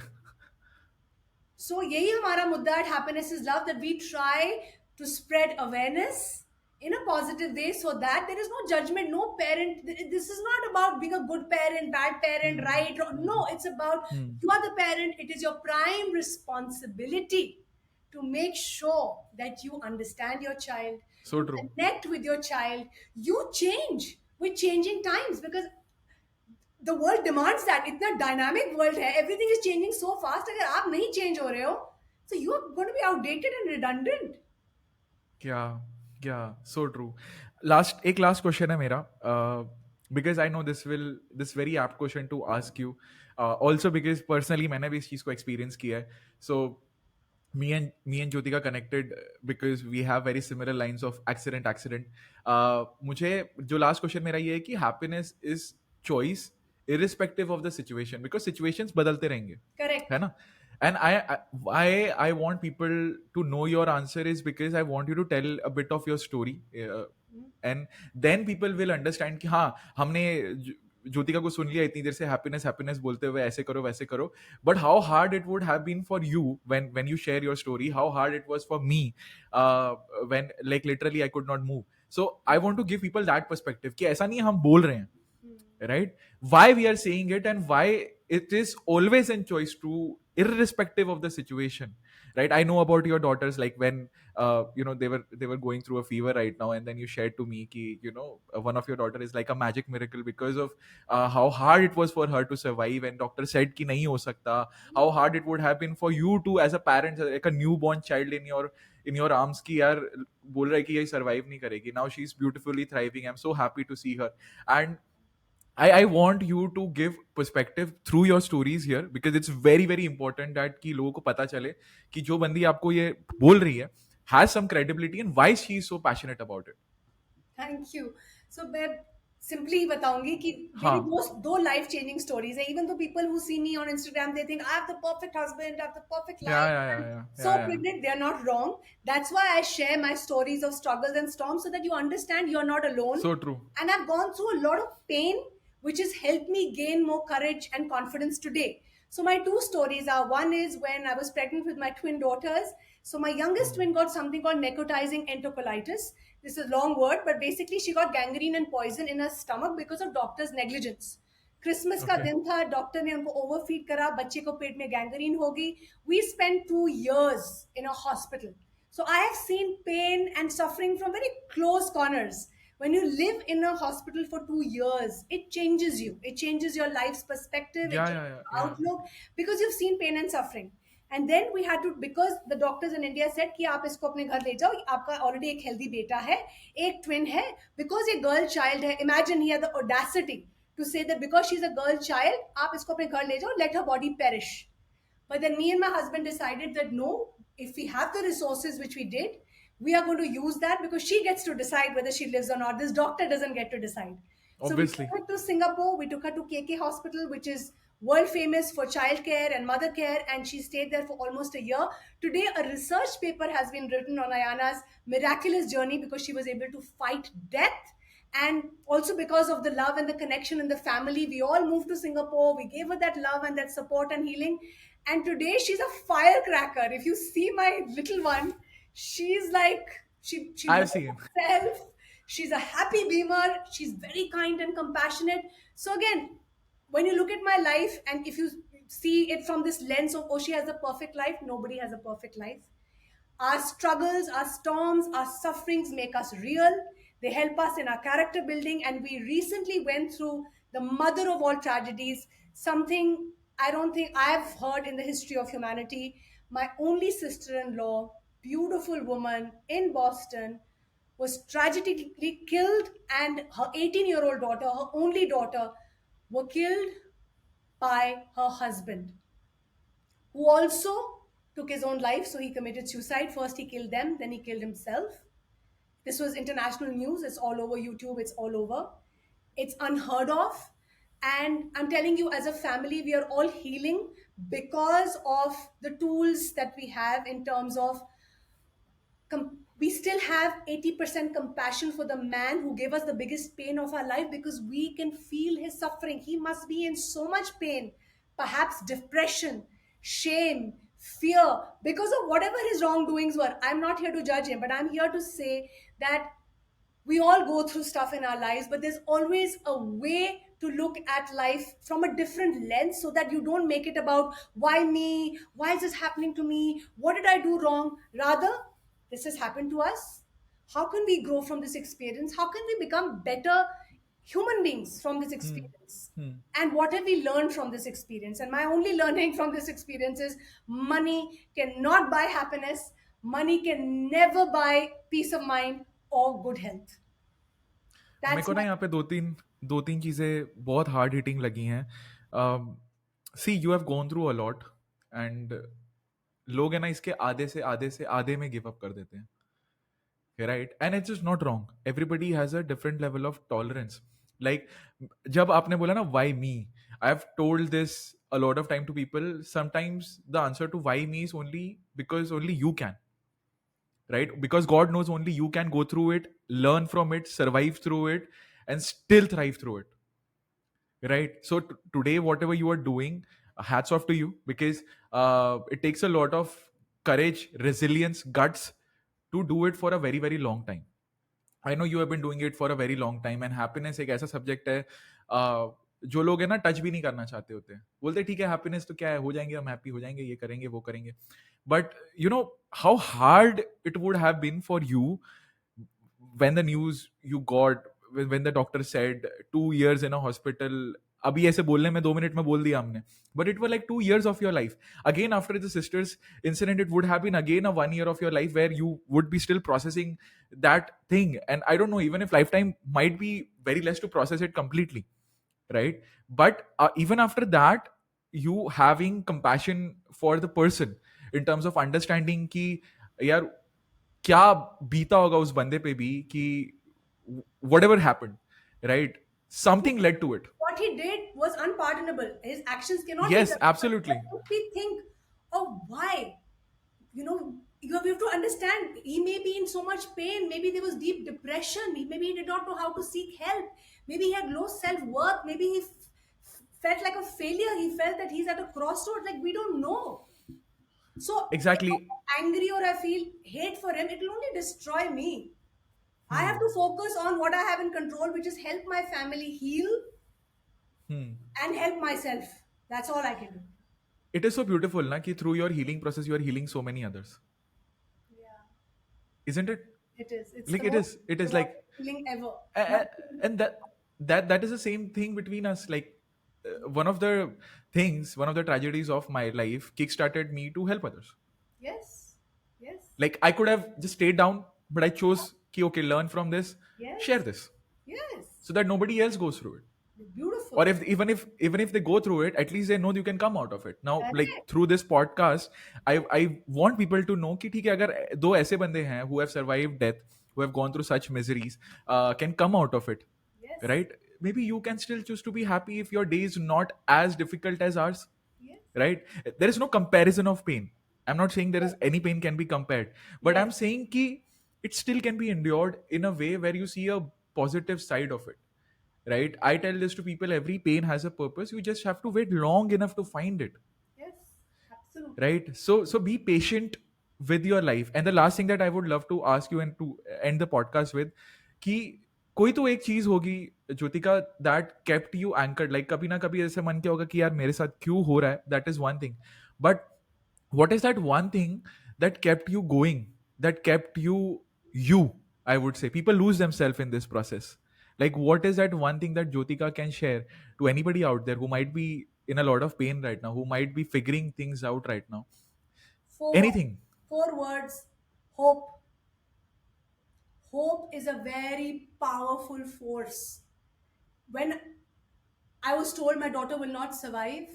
So यही हमारा मुद्दा at Happiness is Love, that we try to spread awareness in a positive way so that there is no judgment, no parent. This is not about being a good parent, bad parent, Hmm. right? No, it's about Hmm. you are the parent. It is your prime responsibility to make sure that you understand your child, So you true. connect with your child, you change with changing times because the world demands that। इतना dynamic world है, everything is changing so fast। अगर आप नहीं change हो रहे हो, so you are going to be outdated and redundant। Yeah, yeah, so true. Last question है मेरा, because I know this very apt question to ask you, also because personally मैंने भी इस चीज को experience किया है, so me and Jyotika connected because we have very similar lines of accident. मुझे जो last question मेरा ये है कि happiness is choice irrespective of the situation, because situations बदलते रहेंगे, Correct। है ना? And why I want people to know your answer is because I want you to tell a bit of your story, and then people will understand कि हाँ हमने ज्योतिका को सुन लिया इतनी देर से हैप्पीनेस हैप्पीनेस बोलते हुए ऐसे करो वैसे करो, but how hard it would have been for you when you share your story, how hard it was for me, when like literally I could not move. So I want to give people that perspective कि ऐसा नहीं है हम बोल रहे हैं, right? Why we are saying it, and why it is always in choice to, irrespective of the situation, right? I know about your daughters, like when they were going through a fever right now, and then you shared to me ki, one of your daughter is like a magic miracle because of how hard it was for her to survive, and doctor said ki nahi ho sakta. How hard it would have been for you to, as a parent, like a newborn child in your arms, ki yaar bol raha hai ki ye survive nahi karegi. Now she's beautifully thriving. I'm so happy to see her. And I want you to give perspective through your stories here, because it's very very important that कि लोगों को पता चले कि जो बंदी आपको ये बोल रही है has some credibility and why she is so passionate about it. Thank you. So मैं सिंपली बताऊंगी कि मेरी हाँ. दो लाइफ चेंजिंग स्टोरीज है। Even though people who see me on Instagram they think I have the perfect husband, I have the perfect Yeah, life, yeah, I am yeah, yeah, so yeah, yeah. pregnant, they are not wrong. That's why I share my stories of struggles and storms, so that you understand you're not alone. So true. And I've gone through a lot of pain, which has helped me gain more courage and confidence today. So my two stories are, one is when I was pregnant with my twin daughters. So my youngest Oh. twin got something called necrotizing enterocolitis. This is a long word, but basically she got gangrene and poison in her stomach because of doctor's negligence. Christmas का Okay. दिन था, doctor ने उनको ओवरफीड करा, बच्चे को पेट में gangrene हो गई. We spend 2 years in a hospital. So I have seen pain and suffering from very close corners. When you live in a hospital for 2 years, it changes you. It changes your life's perspective, it Yeah, yeah, changes yeah, your yeah. outlook, because you've seen pain and suffering. And then we had to, because the doctors in India said कि आप इसको अपने घर ले जाओ, आपका already एक healthy बेटा है, एक twin है, because ये girl child है. Imagine he had the audacity to say that because she's a girl child, आप इसको अपने घर ले जाओ, let her body perish. But then me and my husband decided that no, if we have the resources, which we did, we are going to use that, because she gets to decide whether she lives or not. This doctor doesn't get to decide. So we took Obviously. her to Singapore, we took her to KK Hospital, which is world famous for child care and mother care, and she stayed there for almost a year. Today, a research paper has been written on Ayana's miraculous journey, because she was able to fight death. And also because of the love and the connection in the family, we all moved to Singapore. We gave her that love and that support and healing. And today she's a firecracker. If you see my little one, she's like, she I've loves seen. herself. She's a happy beamer. She's very kind and compassionate. So again, when you look at my life, and if you see it from this lens of, oh, she has a perfect life, nobody has a perfect life. Our struggles, our storms, our sufferings make us real. They help us in our character building. And we recently went through the mother of all tragedies, something I don't think I've heard in the history of humanity. My only sister in law, beautiful woman in Boston, was tragically killed, and her 18-year-old daughter, her only daughter, were killed by her husband, who also took his own life. So he committed suicide. First, he killed them, then he killed himself. This was international news. It's all over YouTube, it's all over. It's unheard of. And I'm telling you, as a family, we are all healing because of the tools that we have in terms of we still have 80% compassion for the man who gave us the biggest pain of our life, because we can feel his suffering. He must be in so much pain, perhaps depression, shame, fear, because of whatever his wrongdoings were. I'm not here to judge him, but I'm here to say that we all go through stuff in our lives, but there's always a way to look at life from a different lens, so that you don't make it about why me, why is this happening to me, what did I do wrong. Rather, this has happened to us. How can we grow from this experience? How can we become better human beings from this Hmm. experience? Hmm. And what have we learned from this experience? And my only learning from this experience is money cannot buy happiness, money can never buy peace of mind or good health. मेरे That's को ना my. यहाँ पे दो तीन चीज़ें बहुत hard hitting लगी हैं. See you have gone through a lot, and लोग है ना इसके आधे से आधे में गिव अप कर देते हैं, right? And it's is not wrong. Everybody has a different level of tolerance. Like जब आपने बोला ना why me, I have told this a lot of time to people, sometimes the answer to why me is only because only you can, right? Because God knows only you can go through it, learn from it, survive through it, and still thrive through it, right? So today whatever you are doing, hats off to you, because it takes a lot of courage, resilience, guts to do it for a very very long time. I know you have been doing it for a very long time, and happiness एक ऐसा subject है जो लोग है ना touch भी नहीं करना चाहते होते हैं, बोलते हैं ठीक है हैप्पीनेस तो क्या है, हो जाएंगे हम हैप्पी, हो जाएंगे, ये करेंगे वो करेंगे. But you know how hard it would have been for you when the news you got, when the doctor said 2 years in a hospital. अभी ऐसे बोलने में 2 मिनट में बोल दिया हमने, but it was like 2 years of your life. Again, after the sisters incident, it would have been again a 1 year of your life where you would be still processing that thing. And I don't know, even if lifetime might be very less to process it completely, right? But even after that, you having compassion for the person in terms of understanding कि यार क्या बीता होगा उस बंदे पे भी कि whatever happened, right? Something led to it. What he did was unpardonable. His actions cannot be Yes, justified. absolutely. But if we think, oh, why? You know, you have to understand, he may be in so much pain. Maybe there was deep depression. Maybe he did not know how to seek help. Maybe he had low self worth. Maybe he felt like a failure. He felt that he's at a crossroad. Like, we don't know. So, if Exactly. I'm angry or I feel hate for him, it will only destroy me. I have to focus on what I have in control, which is help my family heal and help myself. That's all I can do. It is so beautiful na कि through your healing process you are healing so many others, Yeah, isn't it? it is. It's Like the it most is, it is rewarding like, feeling ever. and that is the same thing between us. Like one of the things, one of the tragedies of my life kickstarted me to help others. Yes, yes, Like I could have just stayed down, but I chose ki, okay, learn from this, share yes, this, yes. so that nobody else goes through it. Or Beautiful. if even if they go through it, at least they know you can come out of it. Now, like Correct. through this podcast, I want people to know कि ठीक है, अगर दो ऐसे बंदे हैं who have survived death, who have gone through such miseries, can come out of it, Yes, right? Maybe you can still choose to be happy if your day is not as difficult as ours, yes, right? There is no comparison of pain. I'm not saying there is any pain can be compared, but yes, I'm saying ki it still can be endured in a way where you see a positive side of it, right? I tell this to people: every pain has a purpose. You just have to wait long enough to find it, yes. Absolutely. right? So be patient with your life. And the last thing that I would love to ask you and to end the podcast with, कि कोई तो एक चीज होगी Jyotika that kept you anchored, like कभी ना कभी ऐसे मन क्या होगा कि यार मेरे साथ क्यों हो रहा है, that is one thing. But what is that one thing that kept you going, that kept you, I would say? People lose themselves in this process. Like what is that one thing that Jyotika can share to anybody out there who might be in a lot of pain right now, who might be figuring things out right now? Four words. Anything. 4 words. Hope. Hope is a very powerful force. When I was told my daughter will not survive,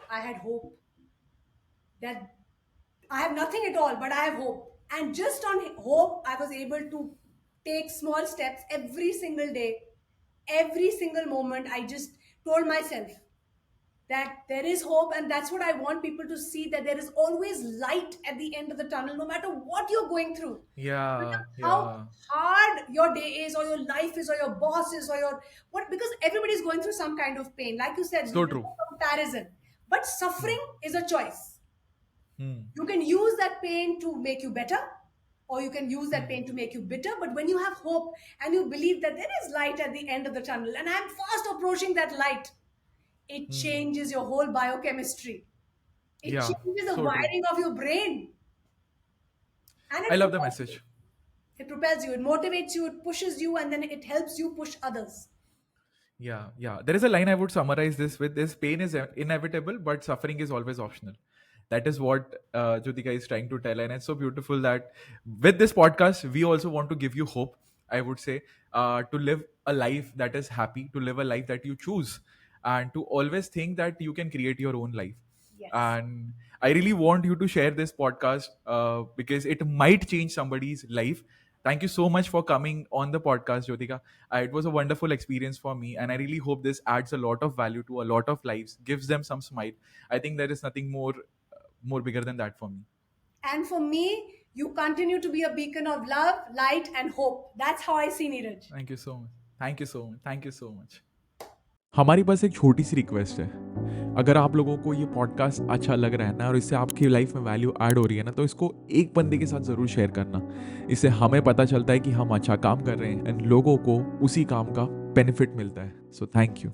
I had hope that I have nothing at all, but I have hope. And just on hope, I was able to take small steps every single day, every single moment. I just told myself that there is hope, and that's what I want people to see, that there is always light at the end of the tunnel, no matter what you're going through. No Yeah, matter how yeah. hard your day is, or your life is, or your boss is, or your what, because everybody's going through some kind of pain. Like you said, So there's true. no comparison. But suffering is a choice. Hmm. You can use that pain to make you better, or you can use that pain to make you bitter. But when you have hope and you believe that there is light at the end of the tunnel, and I'm fast approaching that light, it changes your whole biochemistry. It Yeah, changes the so true. wiring of your brain, and I it love the propels you. message. It propels you, it motivates you, it pushes you, and then it helps you push others. Yeah, yeah. There is a line I would summarize this with: this pain is inevitable, but suffering is always optional. That is what Jyotika is trying to tell. And it's so beautiful that with this podcast, we also want to give you hope, I would say, to live a life that is happy, to live a life that you choose, and to always think that you can create your own life. Yes. And I really want you to share this podcast because it might change somebody's life. Thank you so much for coming on the podcast, Jyotika. It was a wonderful experience for me, and I really hope this adds a lot of value to a lot of lives, gives them some smile. I think there is nothing more bigger than that for me. And for me, you continue to be a beacon of love, light, and hope. That's how I see Neeraj. Thank you so much. Thank you so much. Thank you so much. हमारी बस एक छोटी सी request है, अगर आप लोगों को ये पॉडकास्ट अच्छा लग रहा है ना और इससे आपकी लाइफ में वैल्यू ऐड हो रही है ना, तो इसको एक बंदे के साथ ज़रूर शेयर करना। इससे हमें पता चलता है कि हम अच्छा काम कर रहे हैं एंड लोगों को उसी काम का बेनिफिट मिलता है। So thank you.